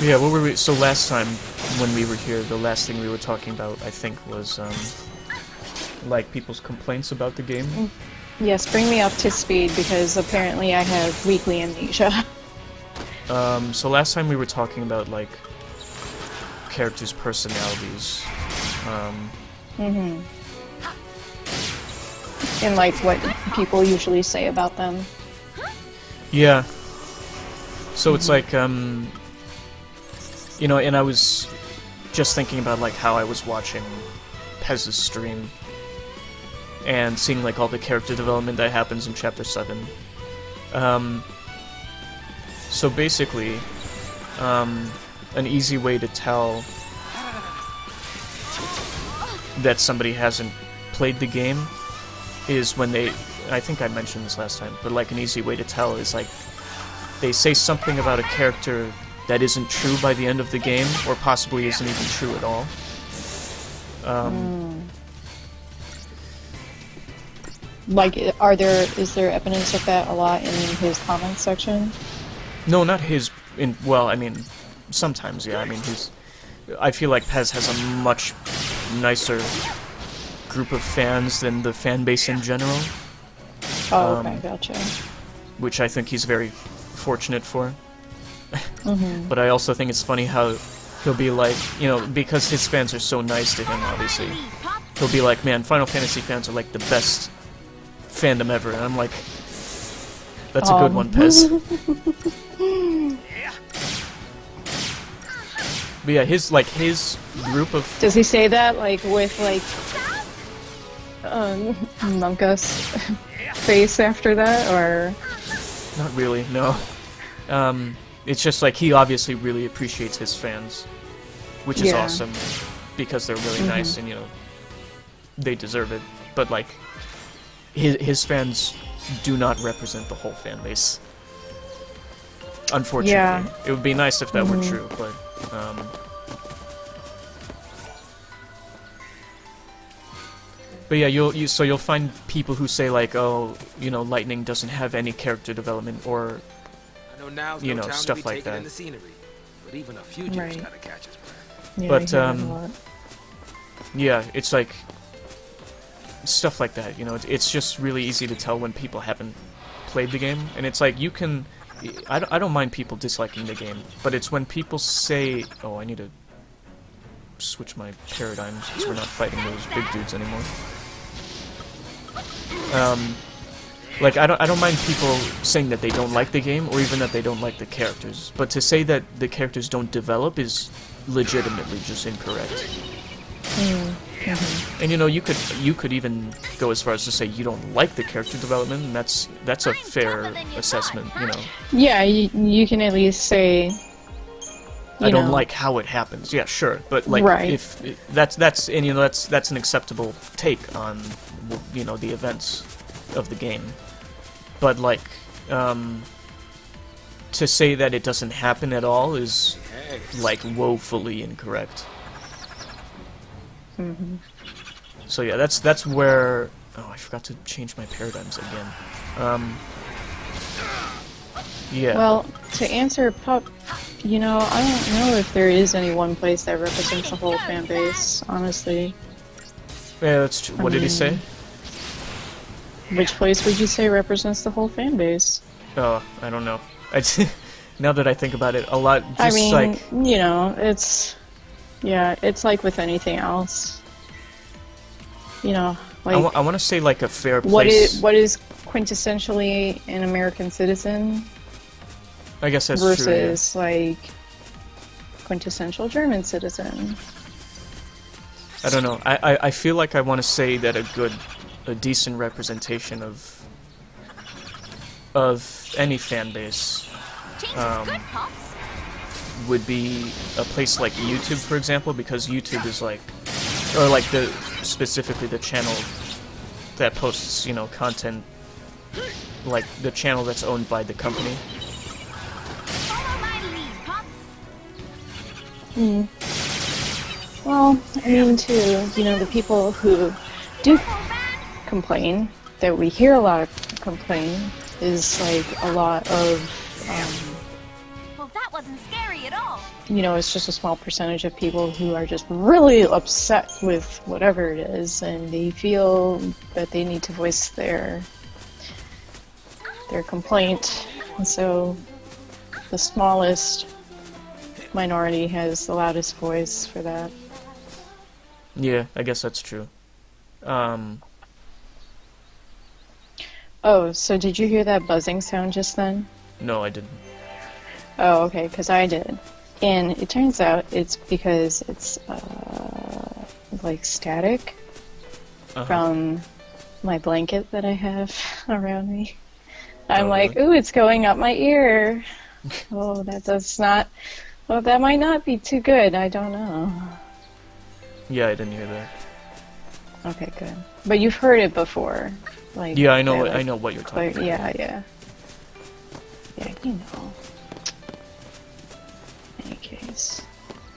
Yeah, what were we... So last time, when we were here, the last thing we were talking about, I think, was, like, people's complaints about the game. Yes, bring me up to speed, because apparently I have weekly amnesia. So last time we were talking about, like, characters' personalities. And, like, what people usually say about them. Yeah. So it's like, you know, and I was just thinking about, like, how I was watching Pez's stream and seeing, like, all the character development that happens in Chapter 7. So basically, an easy way to tell that somebody hasn't played the game is when they... I think I mentioned this last time, but, like, an easy way to tell is, like, they say something about a character that isn't true by the end of the game, or possibly isn't even true at all. Like, is there evidence of that a lot in his comment section? No, not his... well, I mean, sometimes, yeah. I mean, I feel like Pez has a much nicer group of fans than the fan base in general. Oh, okay, gotcha. Which I think he's very fortunate for. But I also think it's funny how he'll be like, you know, because his fans are so nice to him, obviously, he'll be like, man, Final Fantasy fans are like the best fandom ever, and I'm like, that's a good one, Pez. But yeah, his group of... Does he say that, like, with, like, Monka's face after that, or...? Not really, no. It's just like, he obviously really appreciates his fans, which is awesome, because they're really nice, and, you know, they deserve it. But, like, his fans do not represent the whole fan base. Unfortunately. Yeah. It would be nice if that were true, but, but yeah, you'll find people who say, like, oh, you know, Lightning doesn't have any character development, or, you know, stuff like that. But even a fugitive's gotta catch his breath. Yeah, But, yeah, it's like, stuff like that, you know, it's just really easy to tell when people haven't played the game, and it's like, you can... I don't mind people disliking the game, but it's when people say... Oh, I need to switch my paradigms because we're not fighting those big dudes anymore. Like, I don't mind people saying that they don't like the game, or even that they don't like the characters, but to say that the characters don't develop is legitimately just incorrect. And you know, you could even go as far as to say you don't like the character development, and that's a fair assessment, you know. Yeah, you can at least say, I don't like how it happens. Yeah, sure, but like Right. if that's and you know that's an acceptable take on, you know, the events of the game. But like to say that it doesn't happen at all is like woefully incorrect. So yeah, that's where. Oh, I forgot to change my paradigms again. Yeah. well, to answer Pup, you know, I don't know if there is any one place that represents the whole fan base, honestly. Yeah, that's true. What did he say? Which place would you say represents the whole fan base? Oh, I don't know. Now that I think about it, a lot. Just I mean, like you know, it's like with anything else. You know, like I want to say like a fair place. what is quintessentially an American citizen I guess that's versus true. like quintessential German citizen. Yeah. I don't know. I feel like I want to say that a decent representation of any fan base Change is good, Pops. would be a place like YouTube, for example, because YouTube is like, or like specifically the channel that posts, you know, content, like the channel that's owned by the company. Follow my lead, Pops. Well, I mean, too, you know, the people who do complain, that we hear a lot of complain, is like a lot of, Well, that wasn't scary at all. you know, it's just a small percentage of people who are just really upset with whatever it is, and they feel that they need to voice their complaint, and so the smallest minority has the loudest voice for that. Yeah, I guess that's true. Oh, so did you hear that buzzing sound just then? No, I didn't. Oh, okay, because I did. And it turns out it's because it's, like static from my blanket that I have around me. I'm Oh, like, really? ooh, it's going up my ear. Oh, that might not be too good. I don't know. Yeah, I didn't hear that. Okay, good. But you've heard it before. Like, Yeah, I know. they're, I know what you're talking like, about. yeah, you know. In any case.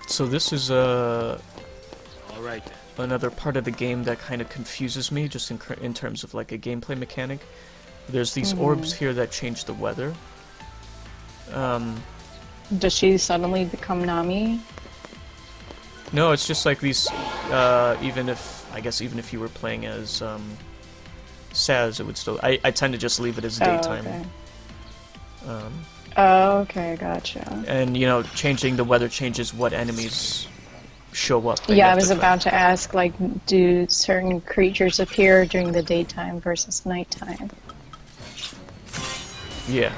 So this is All right then. another part of the game that kind of confuses me, just in terms of like a gameplay mechanic. There's these orbs here that change the weather. Does she suddenly become Nami? No, it's just like these. Even if you were playing as Saz, it would still. I tend to just leave it as daytime. Oh, okay. Oh, okay, gotcha. And you know, changing the weather changes what enemies show up. that you Yeah, I have was to fight. about to ask, like, do certain creatures appear during the daytime versus nighttime? Yeah.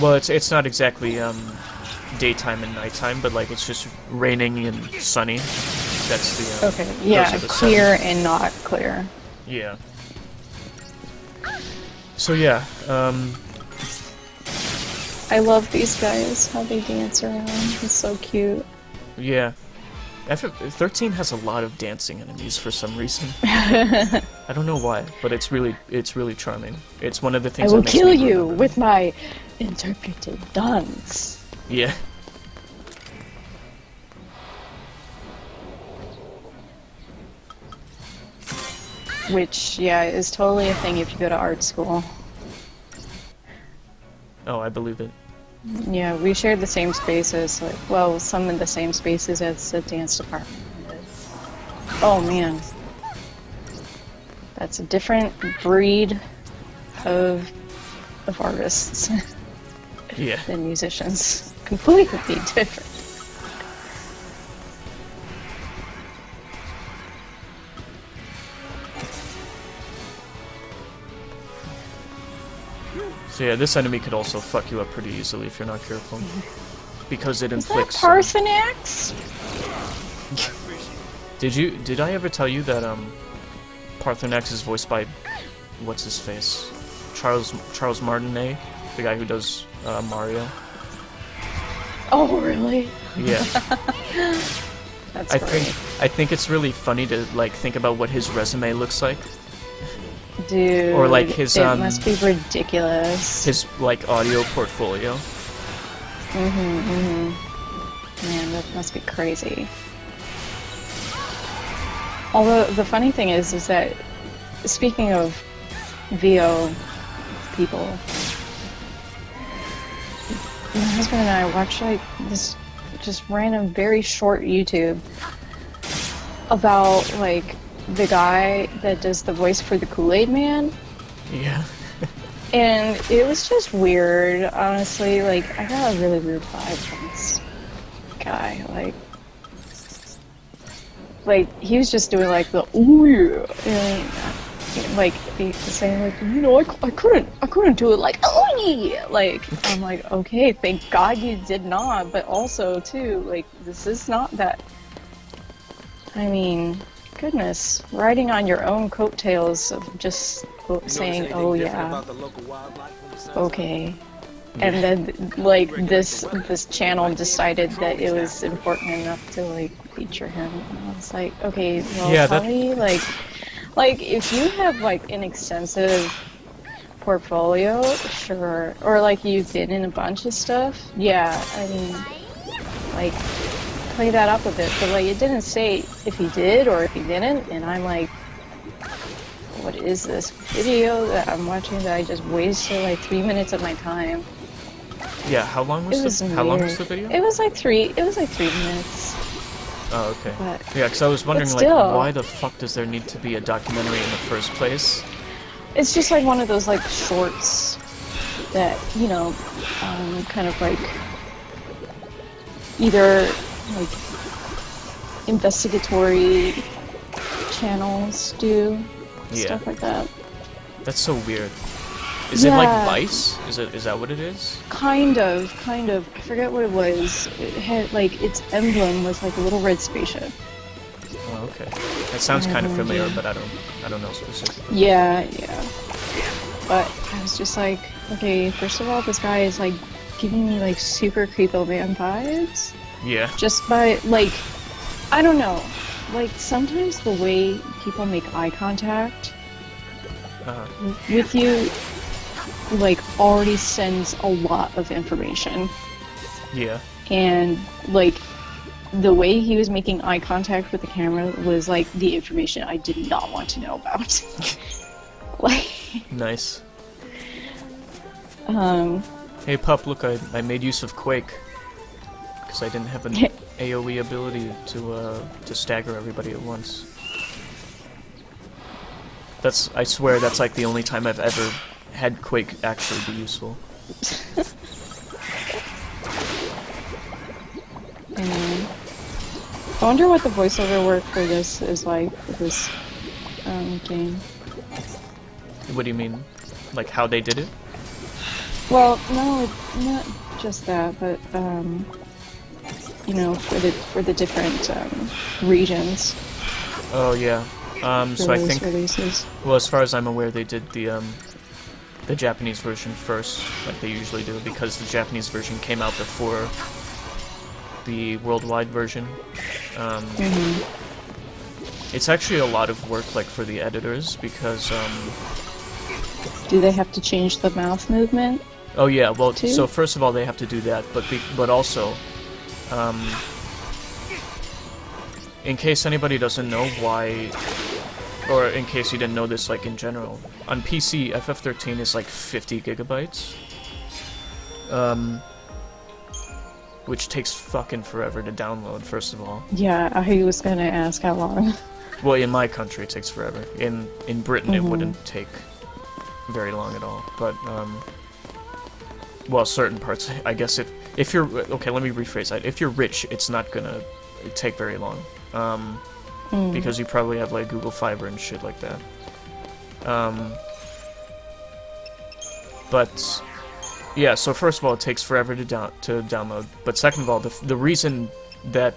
Well, it's not exactly daytime and nighttime, but like it's just raining and sunny. That's the Okay, those yeah, are the clear settings. and not clear. Yeah. So yeah, I love these guys, how they dance around. It's so cute. yeah. FF13 has a lot of dancing enemies for some reason. I don't know why, but it's really charming. It's one of the I things will that makes kill me you remember. with my interpreted dance. Yeah. Which, yeah, is totally a thing if you go to art school. Oh, I believe it. Yeah, we shared the same spaces, like, well, some of the same spaces as the dance department. Oh man. That's a different breed of artists Yeah. than musicians. Completely different. So yeah, this enemy could also fuck you up pretty easily if you're not careful. Because it Is that inflicts... Parthenax? Did I ever tell you that Parthenax is voiced by what's his face? Charles Martinet, the guy who does Mario. Oh, really? Yeah. That's I great. think it's really funny to like think about what his resume looks like. Dude, Or like his it must be ridiculous. his like audio portfolio. Man, that must be crazy. Although the funny thing is that speaking of VO people, my husband and I watched like this just random, very short YouTube about like the guy that does the voice for the Kool-Aid Man. Yeah. And it was just weird, honestly. Like, I got a really weird vibe from this guy. Like he was just doing like the ooh yeah, and like he was saying like, you know, I couldn't do it like oh yeah. Like I'm like, okay, thank God you did not. But also too, like this is not that. I mean, goodness, riding on your own coattails of just saying, oh yeah, okay. And then, like, this channel decided that it was important enough to, like, feature him. And I was like, okay, well, Yeah, probably, like, if you have, like, an extensive portfolio, sure. Or, like, you've been in a bunch of stuff, yeah, I mean, like, play that up a bit. But, like, it didn't say if he did or if he didn't, and I'm like, what is this video that I'm watching that I just wasted, like, 3 minutes of my time? Yeah, how long was the video? It was like 3 minutes. Oh, okay. But, Yeah, because I was wondering, like, still, why the fuck does there need to be a documentary in the first place? it's just like one of those like shorts that, you know, kind of like either like investigatory channels do, stuff like that. That's so weird. Is it like Vice? Is that what it is? Kind of. I forget what it was. It had like its emblem was like a little red spaceship. Oh, okay. That sounds kind of familiar, but I don't know specifically. Yeah. But I was just like, okay, first of all, this guy is like giving me like super creepo man vibes. Yeah. Just by like, I don't know, like sometimes the way people make eye contact with you, like already sends a lot of information. Yeah. And like the way he was making eye contact with the camera was like the information I did not want to know about. Like Nice. um Hey pup, look, I made use of Quake because I didn't have an AoE ability to stagger everybody at once. I swear that's like the only time I've ever had Quake actually be useful. I wonder what the voiceover work for this is like for this game. What do you mean? Like how they did it? Well, no, not just that, but you know, for the different regions. Oh yeah. So I think releases. well, as far as I'm aware, they did the Japanese version first, like they usually do, because the Japanese version came out before the worldwide version. It's actually a lot of work, like for the editors, because do they have to change the mouth movement? Oh yeah, well, too? So first of all, they have to do that, but also, in case anybody doesn't know why, or in case you didn't know this, like in general, on PC, FF13 is like 50 gigabytes, which takes fucking forever to download. First of all. Yeah, I was gonna ask how long. Well, in my country, it takes forever. In Britain, it wouldn't take very long at all, but well, certain parts, I guess. If you're okay, let me rephrase that. If you're rich, it's not gonna take very long, because you probably have like Google Fiber and shit like that. But yeah, so first of all, it takes forever to download. But second of all, the reason that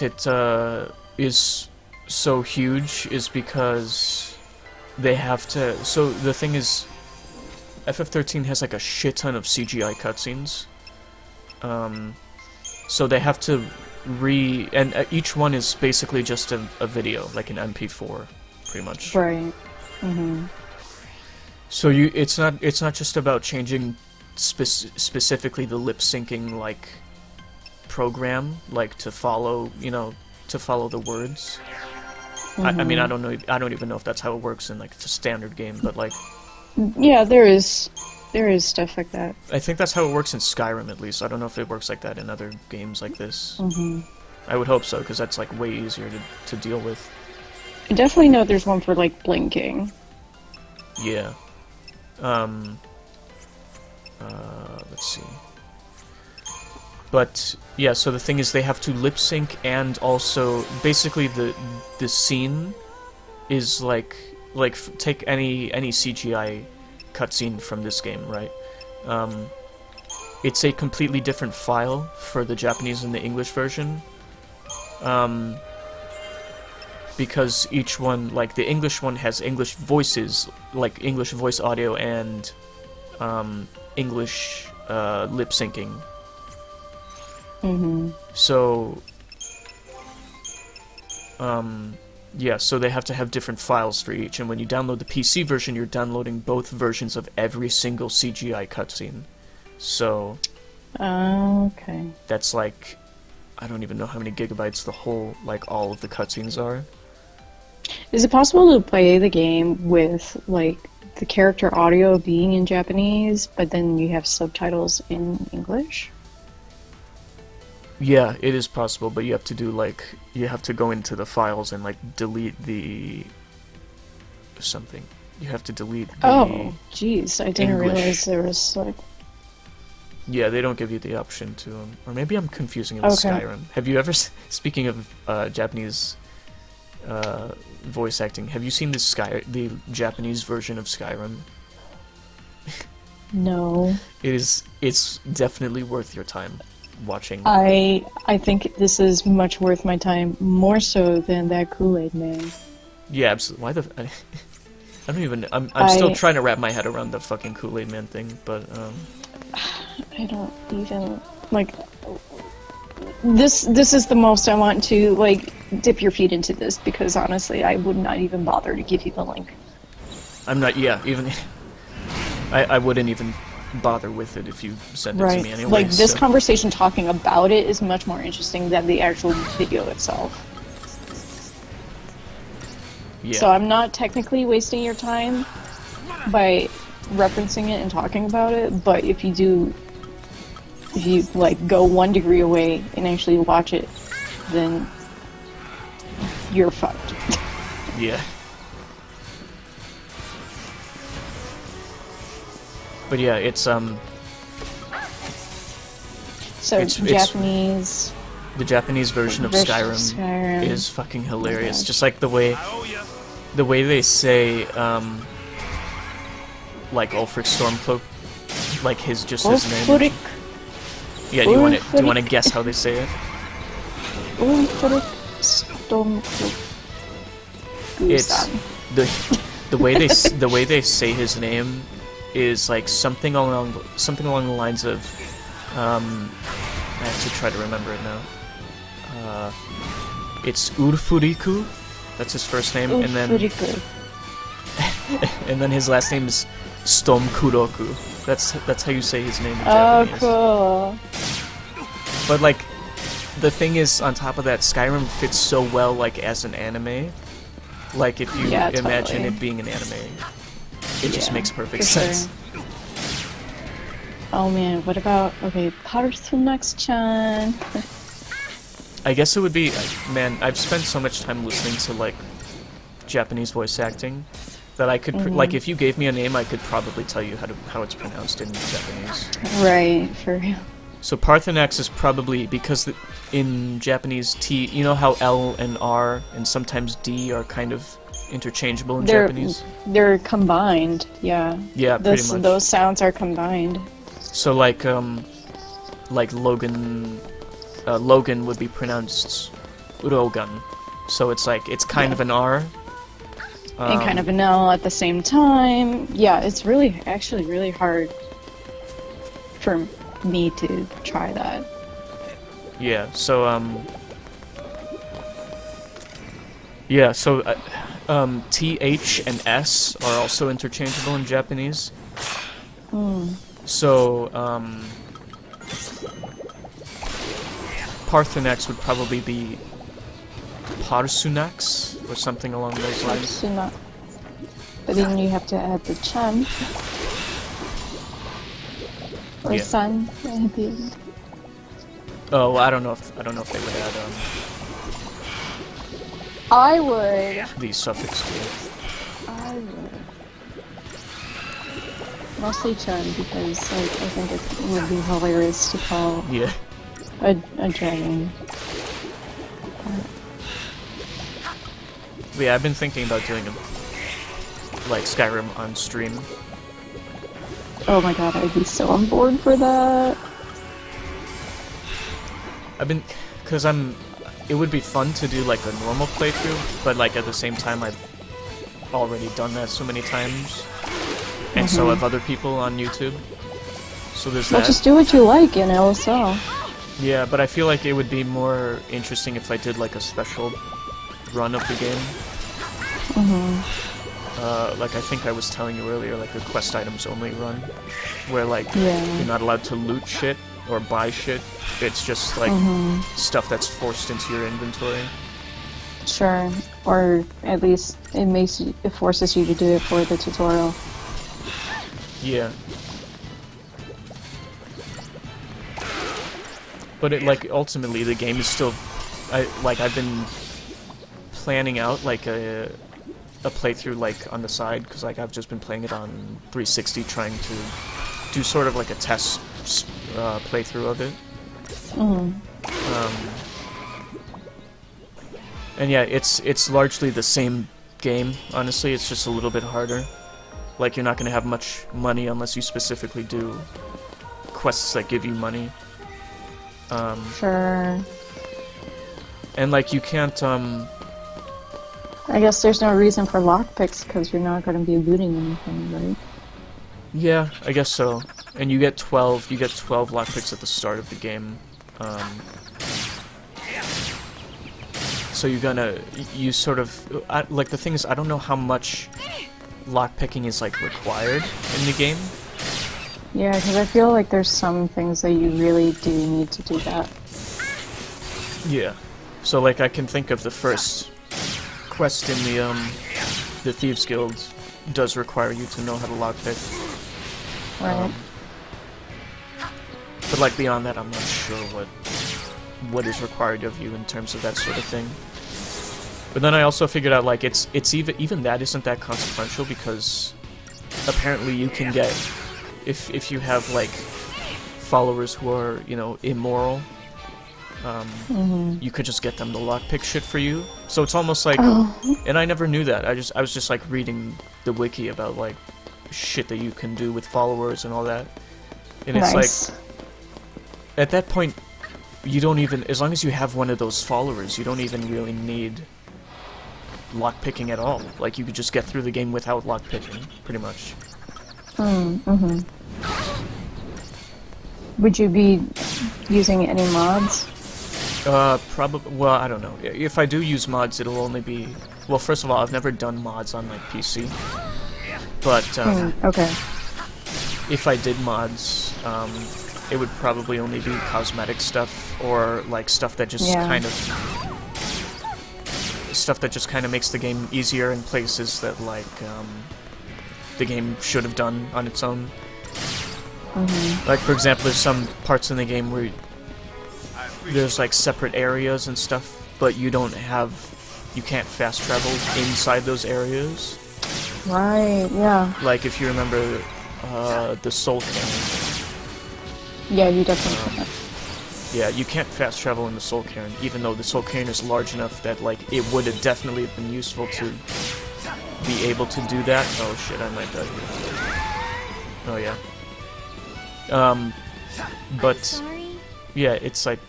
it is so huge is because they have to. So the thing is, FF13 has like a shit ton of CGI cutscenes. So they have to and each one is basically just a video, like an MP4, pretty much. Right. Mm-hmm. So it's not just about changing specifically the lip syncing like program, like to follow the words. Mm-hmm. I mean, I don't even know if that's how it works in like it's a standard game, but like yeah, there is stuff like that. I think that's how it works in Skyrim, at least. I don't know if it works like that in other games like this. Mm-hmm. I would hope so, because that's like way easier to deal with. I definitely know there's one for like blinking. Yeah. Let's see. But yeah, so the thing is, they have to lip sync, and also basically the scene is like take any CGI cutscene from this game, right? It's a completely different file for the Japanese and the English version. Because each one, like the English one has English voices, like English voice audio and English lip syncing. Mm-hmm. So, yeah, so they have to have different files for each, and when you download the PC version, you're downloading both versions of every single CGI cutscene. So, okay. That's like, I don't even know how many gigabytes the whole, like, all of the cutscenes are. Is it possible to play the game with, like, the character audio being in Japanese, but then you have subtitles in English? Yeah, it is possible, but you have to do, like, you have to go into the files and, like, delete the... something. You have to delete the... Oh, jeez, I didn't English. realize there was, like... Yeah, they don't give you the option to... or maybe I'm confusing it with Okay. Skyrim. Have you ever... speaking of Japanese voice acting, have you seen the Japanese version of Skyrim? No. It's definitely worth your time watching. I think this is much worth my time, more so than that Kool-Aid Man. Yeah, absolutely. Why I don't even... I'm still trying to wrap my head around the fucking Kool-Aid Man thing, but, I don't even... like... This is the most I want to, like, dip your feet into this, because honestly, I would not even bother to give you the link. I'm not... yeah, even... I wouldn't even bother with it if you sent it to me anyway. Like, this conversation talking about it is much more interesting than the actual video itself. Yeah. So I'm not technically wasting your time by referencing it and talking about it, but if you like go 1 degree away and actually watch it, then you're fucked. Yeah. But yeah, it's So It's- Japanese. the Japanese version of Skyrim is fucking hilarious. Just like the way they say like Ulfric Stormcloak, like his name. Ulfric. Yeah, do you want to guess how they say it? Ulfric Stormcloak. It's the way they say his name is like something along the lines of I have to try to remember it now. It's Urfuriku, that's his first name, and then his last name is Stomkuroku. That's how you say his name in Japanese. Oh, cool. But like, the thing is, on top of that, Skyrim fits so well like as an anime. Like if you imagine it being an anime, it just makes perfect sense. Sure. Oh man, what about Parthenax-chan? I guess it would be, man, I've spent so much time listening to like Japanese voice acting that I could like if you gave me a name, I could probably tell you how it's pronounced in Japanese. Right, for real. So Parthenax is probably because in Japanese T, you know how L and R and sometimes D are kind of interchangeable in They're Japanese. they're combined. Yeah. Yeah, pretty much. Those sounds are combined. So like Logan, Logan would be pronounced Urogan. So it's like it's kind of an R. And kind of an L at the same time. Yeah, it's actually really hard for me to try that. Yeah. So yeah. So TH and S are also interchangeable in Japanese. So Parthenax would probably be Parsunax or something along those lines. But then you have to add the chan or Yeah. san at the end. Oh, well, I don't know if they would add I would. the suffix to it. I would. Mostly chan because I think it would be hilarious to call Yeah. a dragon. Yeah, I've been thinking about doing like Skyrim on stream. Oh my god, I'd be so on board for that. Because it would be fun to do like a normal playthrough, but like at the same time I've already done that so many times, and so have other people on YouTube. So there's Well, that. just do what you like in LSL. Yeah, but I feel like it would be more interesting if I did like a special run of the game. Like I think I was telling you earlier, like a quest items only run, where like you're not allowed to loot shit or buy shit. It's just like stuff that's forced into your inventory. Sure. Or at least it forces you to do it for the tutorial. Yeah. But it like ultimately the game is still I've been planning out like a playthrough like on the side, because like I've just been playing it on 360 trying to do sort of like a test playthrough of it. And yeah, it's largely the same game, honestly. It's just a little bit harder. Like you're not going to have much money unless you specifically do quests that give you money. Sure. And like you can't I guess there's no reason for lockpicks because you're not going to be looting anything, right? yeah, I guess so. And you get 12 lockpicks at the start of the game. So you sort of like the thing is I don't know how much lockpicking is like required in the game. Yeah, because I feel like there's some things that you really do need to do that. Yeah. So like I can think of the first quest in the Thieves Guild does require you to know how to lockpick. Right. But like beyond that, I'm not sure what is required of you in terms of that sort of thing. But then I also figured out like it's even that isn't that consequential, because apparently you can get if you have like followers who are, you know, immoral, you could just get them to lockpick shit for you. So it's almost like, and I never knew that. I was just like reading the wiki about like shit that you can do with followers and all that. And it's Nice. like, at that point, you don't even, as long as you have one of those followers, you don't even really need lockpicking at all. Like you could just get through the game without lockpicking, pretty much. Would you be using any mods? Probably. Well, I don't know. If I do use mods, it'll only be. Well, first of all, I've never done mods on like PC. But Okay. if I did mods, it would probably only be cosmetic stuff or like stuff that just kind of makes the game easier in places that like the game should have done on its own. Like for example, there's some parts in the game where there's like separate areas and stuff, but you can't fast travel inside those areas. Right, yeah. Like if you remember the Soul Cairn. Yeah, you definitely can. Yeah, you can't fast travel in the Soul Cairn, even though the Soul Cairn is large enough that like it would have definitely been useful to be able to do that. Oh shit, I might die here. Oh yeah. But Sorry. yeah, it's like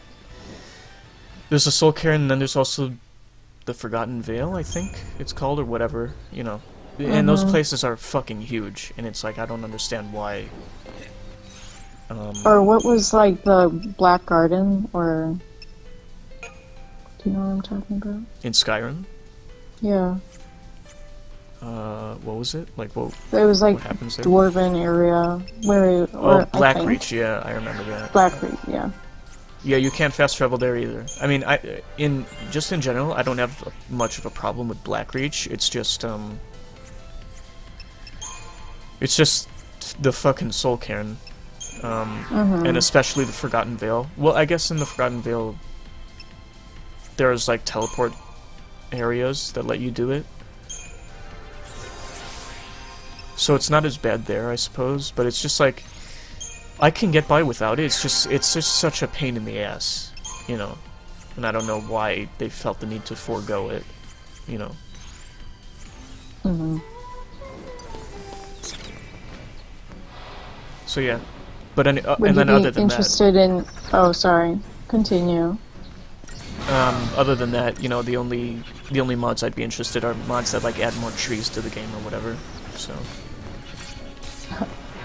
there's a Soul Cairn, and then there's also the Forgotten Vale, I think it's called, or whatever, you know. And those places are fucking huge, and it's like I don't understand why. Or what was like the Black Garden, or do you know what I'm talking about? In Skyrim, Yeah, what was it? Like what? it was like What happens there? dwarven area where. Oh, Blackreach. Yeah, I remember that. Blackreach, yeah. Yeah, you can't fast travel there either. I mean, in general, I don't have much of a problem with Blackreach. It's just the fucking Soul Cairn, and especially the Forgotten Vale. Well, I guess in the Forgotten Vale, there's like teleport areas that let you do it. So it's not as bad there, I suppose, but it's just like I can get by without it. It's just such a pain in the ass, you know. And I don't know why they felt the need to forego it, you know. So yeah, but and then other than interested in? Oh, sorry. Continue. other than that, you know, the only mods I'd be interested are mods that like add more trees to the game or whatever. So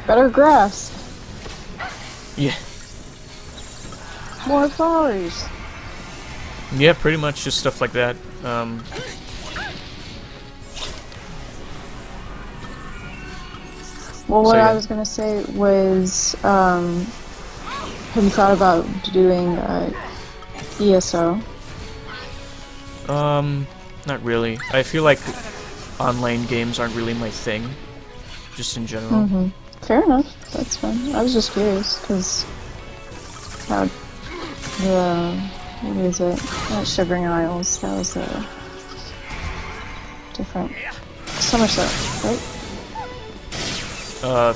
Better grass. yeah. More flowers. Yeah, pretty much just stuff like that. Well, what So, yeah. I was gonna say was, have you thought about doing ESO? Not really. I feel like online games aren't really my thing, just in general. Fair enough. That's fine. I was just curious because how the what is it? Not Shivering Isles. That was a different Somerset, right?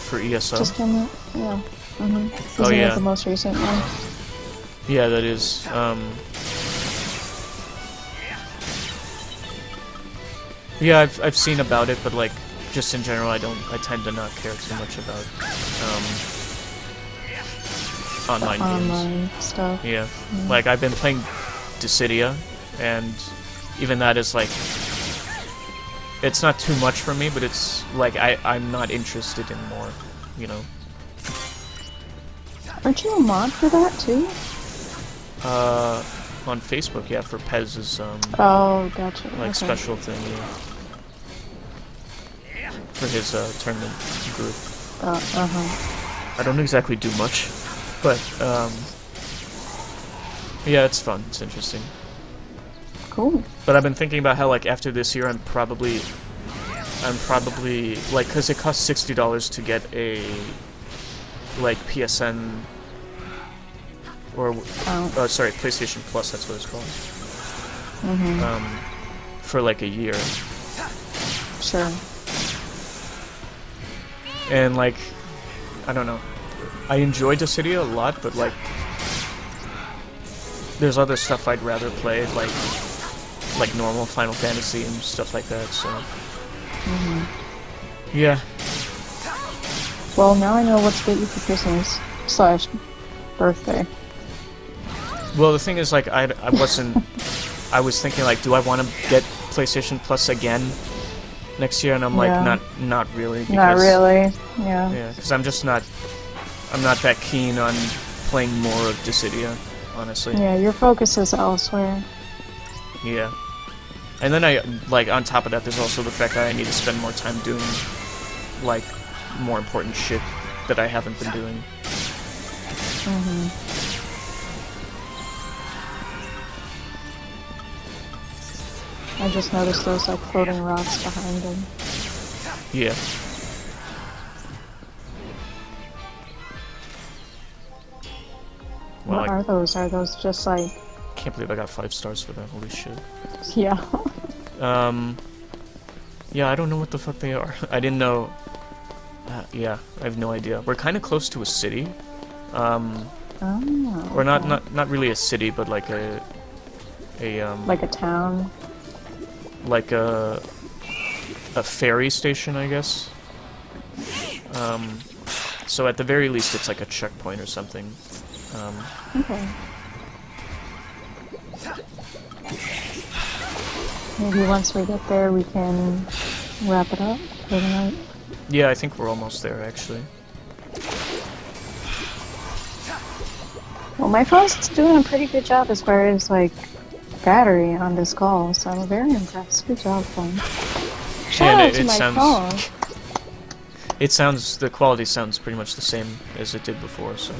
For ESO. Just came out. Yeah. Isn't yeah. it the most recent one? Yeah, that is. Yeah, I've seen about it, but like, just in general, I tend to not care too much about online games. Online stuff. Yeah, like I've been playing Dissidia, and even that is like, it's not too much for me, but it's like I'm not interested in more, you know. Aren't you a mod for that too? On Facebook, yeah, for Pez's Oh, gotcha. like okay. special thing, yeah. For his tournament group. I don't exactly do much, but yeah, it's fun. It's interesting. Cool. But I've been thinking about how like after this year, I'm probably like, because it costs $60 to get a like PSN or sorry, PlayStation Plus. That's what it's called. For like a year. Sure. And like, I don't know. I enjoy Dissidia a lot, but like, there's other stuff I'd rather play, like normal Final Fantasy and stuff like that. So, yeah. Well, now I know what to get you for Christmas / birthday. Well, the thing is, like, I wasn't. I was thinking, like, do I want to get PlayStation Plus again next year? And I'm like, Yeah. not really. Because, Not really. Yeah. Yeah, because I'm just not. I'm not that keen on playing more of Dissidia, honestly. Yeah, your focus is elsewhere. Yeah. And then on top of that, there's also the fact that I need to spend more time doing, like, more important shit that I haven't been doing. I just noticed those, like, floating rocks behind him. Yeah. Well, What I are those? Are those just, like... can't believe I got 5 stars for that. Holy shit. Yeah. Yeah, I don't know what the fuck they are. I didn't know. Yeah, I have no idea. We're kind of close to a city. Oh, Or okay. not really a city, but like a Like a town? like a a ferry station, I guess. So at the very least, it's like a checkpoint or something. Okay. Maybe once we get there, we can wrap it up for the night. Yeah, I think we're almost there, actually. Well, my phone's doing a pretty good job as far as, like, battery on this call, so I'm very impressed. Good job, phone. Shout out to my phone. The quality sounds pretty much the same as it did before, so.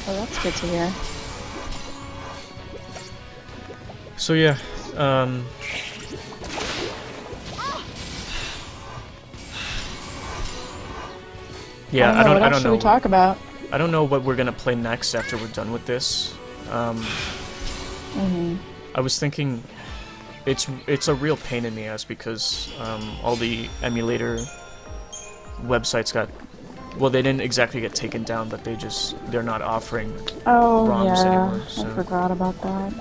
Oh, that's good to hear. So yeah, yeah, I don't what else should know. we talk about? I don't know what we're gonna play next after we're done with this. I was thinking it's a real pain in the ass because all the emulator websites got, well, they didn't exactly get taken down, but they're not offering ROMs anymore. So. I forgot about that.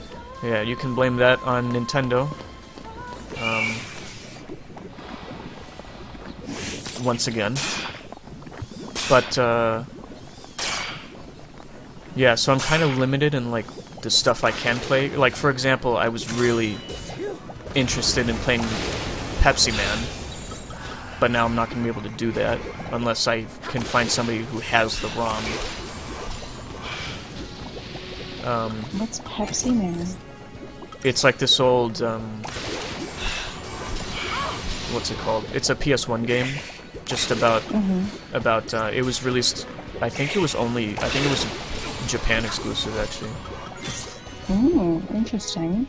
Yeah, you can blame that on Nintendo. Once again. But, yeah, so I'm kind of limited in, like, the stuff I can play. Like, for example, I was really interested in playing Pepsi Man, but now I'm not going to be able to do that unless I can find somebody who has the ROM. What's Pepsi Man? It's like this old, what's it called? It's a PS1 game, just about, it was released, I think it was Japan exclusive, actually. Interesting.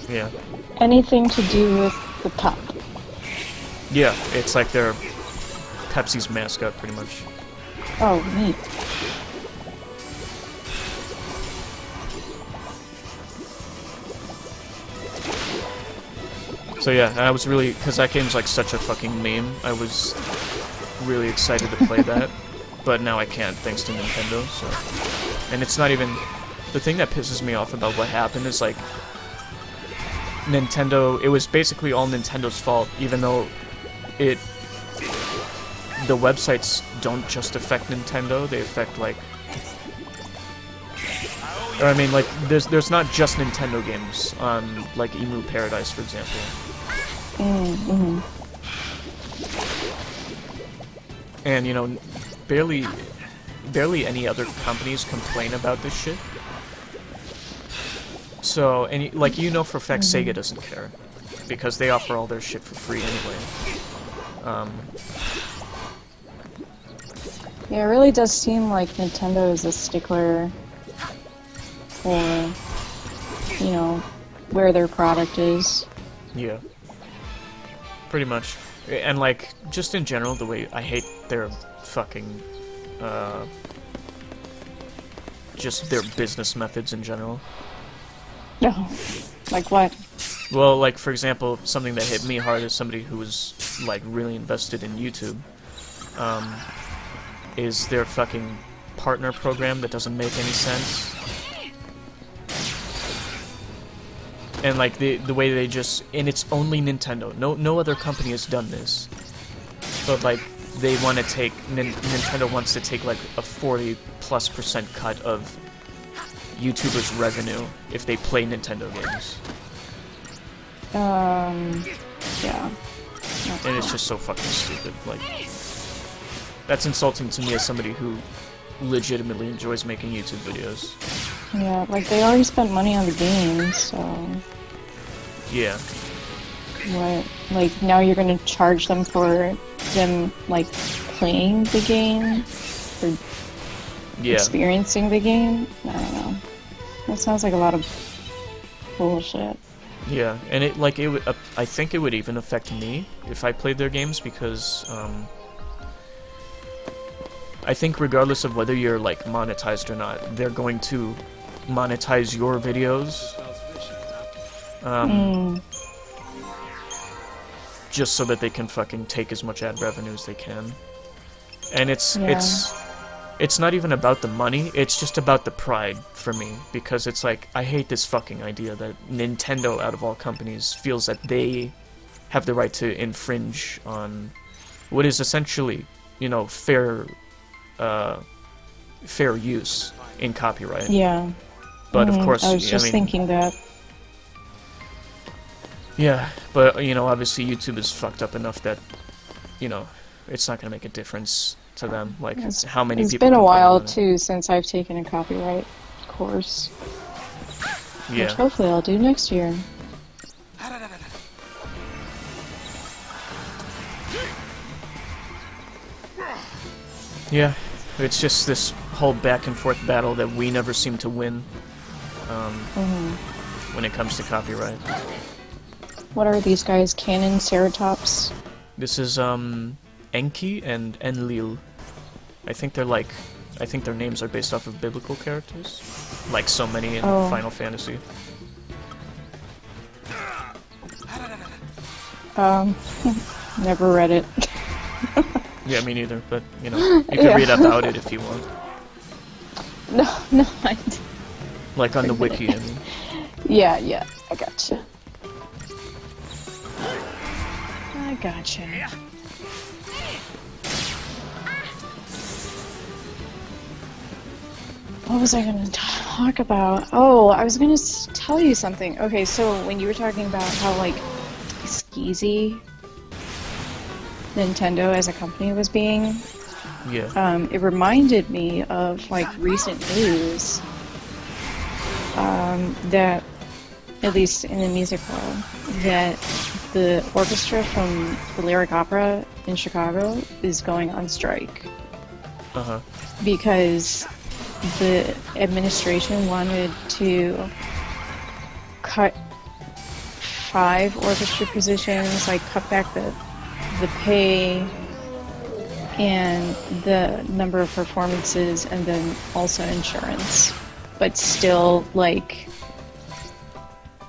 Yeah. Anything to do with the pup? Yeah, it's like their Pepsi's mascot, pretty much. Oh, neat. So yeah, I was really, because that game's like such a fucking meme, I was really excited to play that, but now I can't thanks to Nintendo, so. And it's not even, the thing that pisses me off about what happened is like, Nintendo, it was basically all Nintendo's fault, even though the websites don't just affect Nintendo, they affect like, or I mean like, there's not just Nintendo games on like Emu Paradise, for example. And you know, barely any other companies complain about this shit. So, and like, you know for a fact Sega doesn't care, because they offer all their shit for free anyway. Yeah, it really does seem like Nintendo is a stickler for, you know, where their product is. Yeah. Pretty much. And like, just in general, the way I hate their fucking, just their business methods in general. No. Like what? Well, like, for example, something that hit me hard as somebody who was, like, really invested in YouTube, is their fucking partner program that doesn't make any sense. And, like, the way they just... And it's only Nintendo. No other company has done this. But, like, they want to take... Nintendo wants to take, like, a 40+% cut of YouTubers' revenue if they play Nintendo games. Yeah. And it's just so fucking stupid. Like, that's insulting to me as somebody who legitimately enjoys making YouTube videos. Yeah, like, they already spent money on the game, so... Yeah. What? Like, now you're gonna charge them for them, like, playing the game? Or experiencing the game? I don't know. That sounds like a lot of bullshit. Yeah, and it, like, it would, I think it would even affect me if I played their games, because, I think regardless of whether you're, like, monetized or not, they're going to monetize your videos, just so that they can fucking take as much ad revenue as they can. And it's not even about the money, it's just about the pride for me, because it's like, I hate this fucking idea that Nintendo, out of all companies, feels that they have the right to infringe on what is essentially, you know, fair use in copyright. Yeah. But of course, I was just thinking that. Yeah, but you know, obviously YouTube is fucked up enough that, you know, it's not gonna make a difference to them. Like how many people. It's been a can put while on it. too since I've taken a copyright course, Yeah. which hopefully I'll do next year. Yeah, it's just this whole back and forth battle that we never seem to win when it comes to copyright. What are these guys? Canon Ceratops? This is Enki and Enlil. I think they're like, I think their names are based off of biblical characters, like so many in Final Fantasy. Never read it. Yeah, me neither. But you know, you can read about it if you want. No, I didn't. Like on the wiki. I mean. Yeah, I gotcha. I gotcha. What was I gonna talk about? Oh, I was gonna tell you something. Okay, so when you were talking about how, like, skeezy Nintendo as a company was being, Yeah. it reminded me of, like, recent news, that, at least in the music world, that the orchestra from the Lyric Opera in Chicago is going on strike. Uh-huh. Because the administration wanted to cut 5 orchestra positions, like cut back the pay and the number of performances, and then also insurance, but still, like,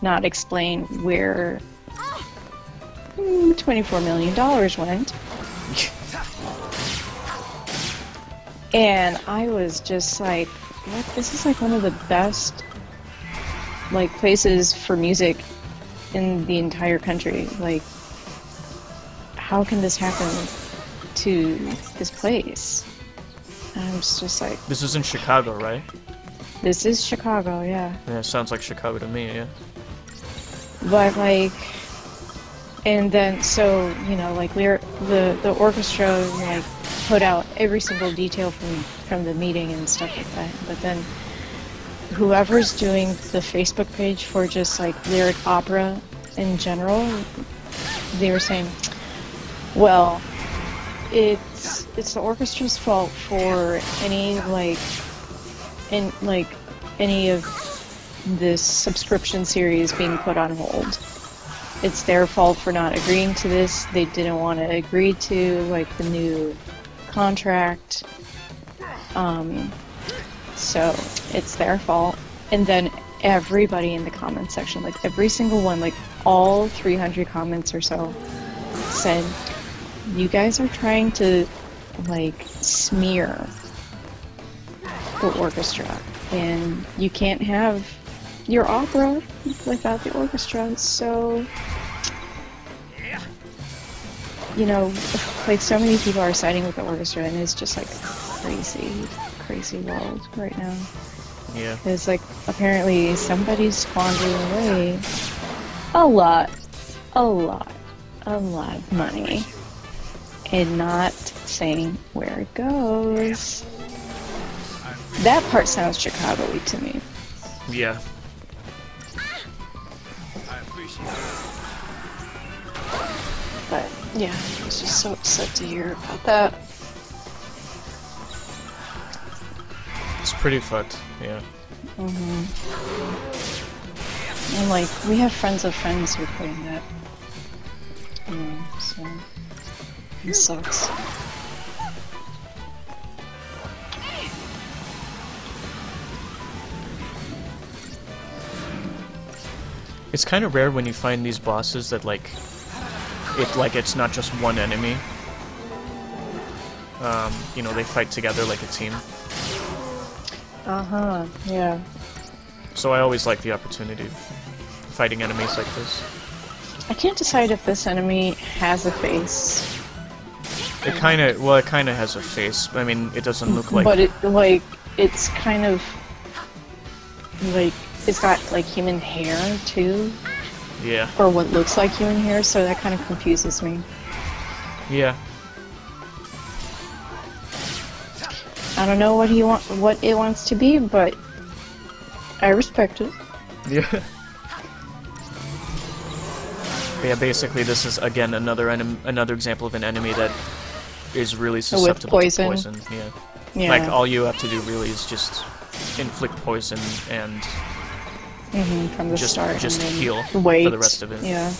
not explain where $24 million went. And I was just like, what? This is like one of the best, like, places for music in the entire country. Like, how can this happen to this place? And I was just like... This is in Chicago, right? This is Chicago, yeah. Yeah, sounds like Chicago to me, yeah. But, like... And then, so, you know, like, the orchestra, like, put out every single detail from the meeting and stuff like that. But then, whoever's doing the Facebook page for just, like, lyric opera in general, they were saying, well, it's the orchestra's fault for any, like, any of this subscription series being put on hold. It's their fault for not agreeing to this. They didn't want to agree to, like, the new contract. So it's their fault. And then everybody in the comment section, like, every single one, like, all 300 comments or so, said, you guys are trying to, like, smear the orchestra, and you can't have your opera without the orchestra. So, you know, like, so many people are siding with the orchestra, and it's just like crazy world right now. Yeah. It's like, apparently somebody's squandering away a lot of money and not saying where it goes. That part sounds Chicago-y to me. Yeah. But yeah, I was just so upset to hear about that. It's pretty fucked, yeah. And, like, we have friends of friends who play in that. So it sucks. It's kind of rare when you find these bosses that, like, it's not just one enemy. You know, they fight together like a team. Yeah. So I always like the opportunity of fighting enemies like this. I can't decide if this enemy has a face. It kind of, well, it kind of has a face. I mean, it doesn't look like... But it's kind of, like, it's got, like, human hair, too. Yeah. Or what looks like human hair, so that kind of confuses me. Yeah. I don't know what it wants to be, but I respect it. Yeah. But yeah, basically this is, again, another example of an enemy that is really susceptible to poison. Yeah. Like, all you have to do really is just inflict poison and from the start, just and heal wait. for the rest of it. Yeah.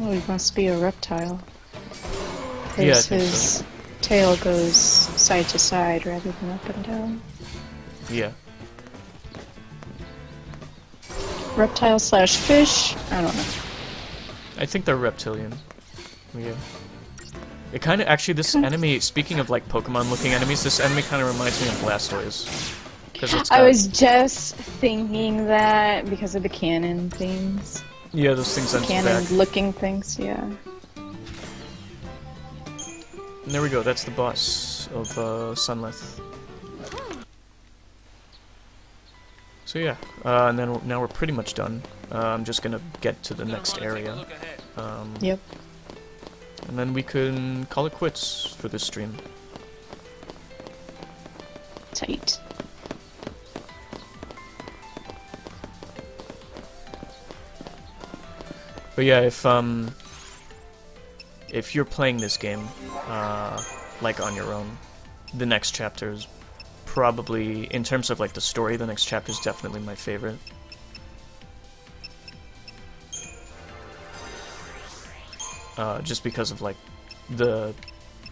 Oh, he must be a reptile. Yeah, I His think tail goes side to side rather than up and down. Yeah. Reptile slash fish? I don't know. I think they're reptilian. Yeah. It kind of, actually, this enemy, speaking of, like, Pokemon-looking enemies, this enemy kind of reminds me of Blastoise. 'Cause it's got, I was just thinking that because of the cannon things. yeah, those things on its back. Cannon-looking things, yeah. And there we go, that's the boss of Sunleth. So yeah, and then now we're pretty much done. I'm just gonna get to the next area. Yep. And then we can call it quits for this stream. Tight. But yeah, if you're playing this game, like on your own, the next chapter is probably, in terms of like the story, the next chapter is definitely my favorite. Just because of like the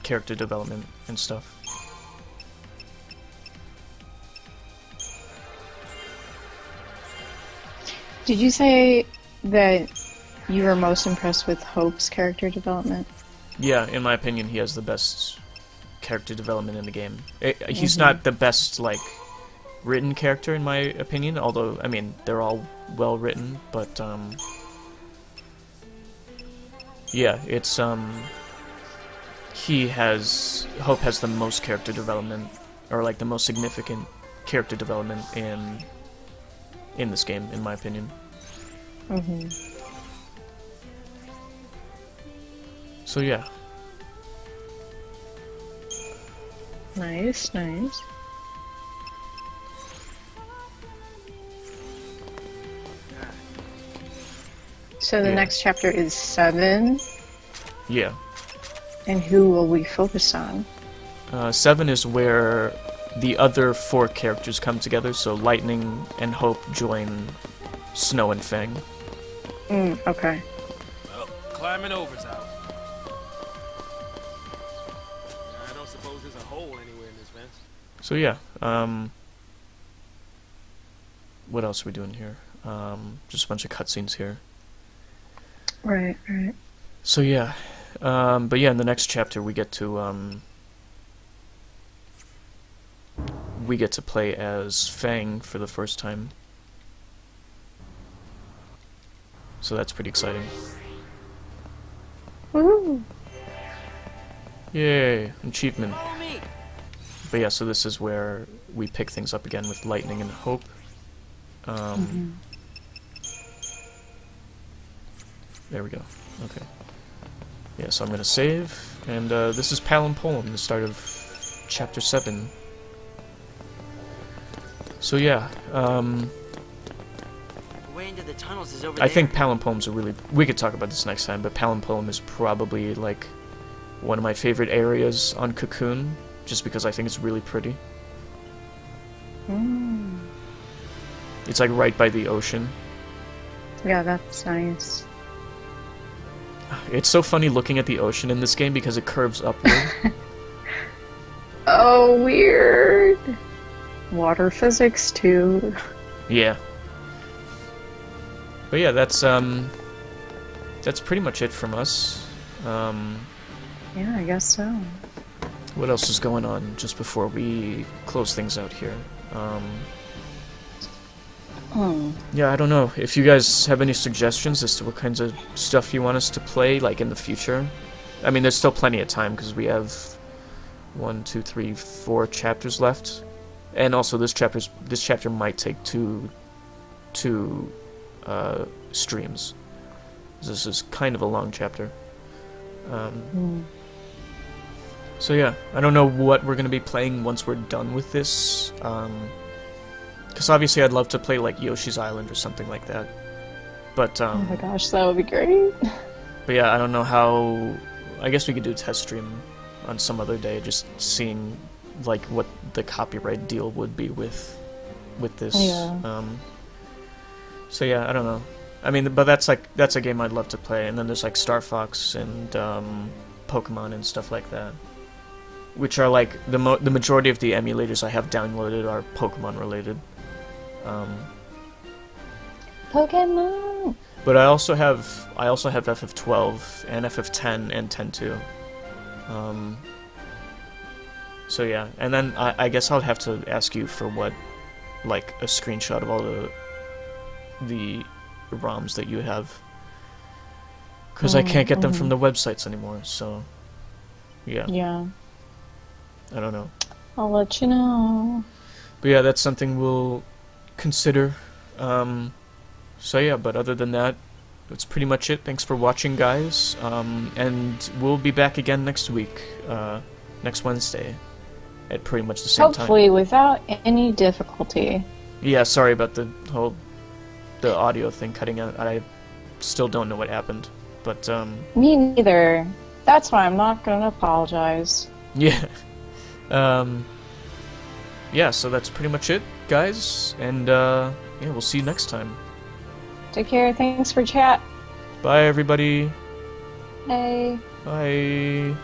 character development and stuff. Did you say that you were most impressed with Hope's character development? Yeah, in my opinion, he has the best character development in the game. He's not the best, like, written character, in my opinion, although, I mean, they're all well written, but, yeah, it's, Hope has the most character development, or, like, the most significant character development in this game, in my opinion. So yeah. Nice, nice. So the next chapter is 7. Yeah. And who will we focus on? 7 is where the other 4 characters come together, so Lightning and Hope join Snow and Fang. Okay. Well, climbing over's out. I don't suppose there's a hole anywhere in this fence. So yeah, what else are we doing here? Just a bunch of cutscenes here. Right, right. So yeah, but yeah, in the next chapter we get to play as Fang for the first time. So that's pretty exciting. Woo! Yay, achievement. But yeah, so this is where we pick things up again with Lightning and Hope. There we go. Okay. Yeah, so I'm gonna save, and this is Palom Polem, the start of Chapter 7. So yeah, The way into the tunnels is over I there. think Palom Polem's a really... We could talk about this next time, but Palom Polem is probably, like, one of my favorite areas on Cocoon, just because I think it's really pretty. It's, like, right by the ocean. Yeah, that's nice. It's so funny looking at the ocean in this game because it curves upward. Oh, weird. Water physics, too. Yeah. But yeah, that's pretty much it from us. Yeah, I guess so. What else is going on just before we close things out here? Yeah, I don't know. If you guys have any suggestions as to what kinds of stuff you want us to play, like, in the future. I mean, there's still plenty of time, because we have 1, 2, 3, 4 chapters left. And also, this chapter might take two streams. This is kind of a long chapter. So yeah, I don't know what we're going to be playing once we're done with this. Because obviously I'd love to play like Yoshi's Island or something like that. But oh my gosh, that would be great. But yeah, I don't know how. I guess we could do a test stream on some other day, just seeing like what the copyright deal would be with this. Yeah. So yeah, I don't know. I mean, but that's a game I'd love to play. And then there's like Star Fox and Pokemon and stuff like that, which are like the majority of the emulators I have downloaded are Pokemon related. Pokemon. But I also have FF12 and FF10 and 10-2. So yeah, and then I guess I'll have to ask you for what, like a screenshot of all the ROMs that you have, because I can't get them from the websites anymore. So yeah. Yeah. I don't know. I'll let you know. But yeah, that's something we'll consider. So yeah, but other than that, that's pretty much it. Thanks for watching, guys. And we'll be back again next week, next Wednesday, at pretty much the same time. Hopefully without any difficulty. Yeah, sorry about the audio thing cutting out. I still don't know what happened, but Me neither. That's why I'm not gonna apologize. yeah. Yeah, so that's pretty much it, guys, and yeah, we'll see you next time. Take care. Thanks for chat. Bye, everybody. Hey. Bye.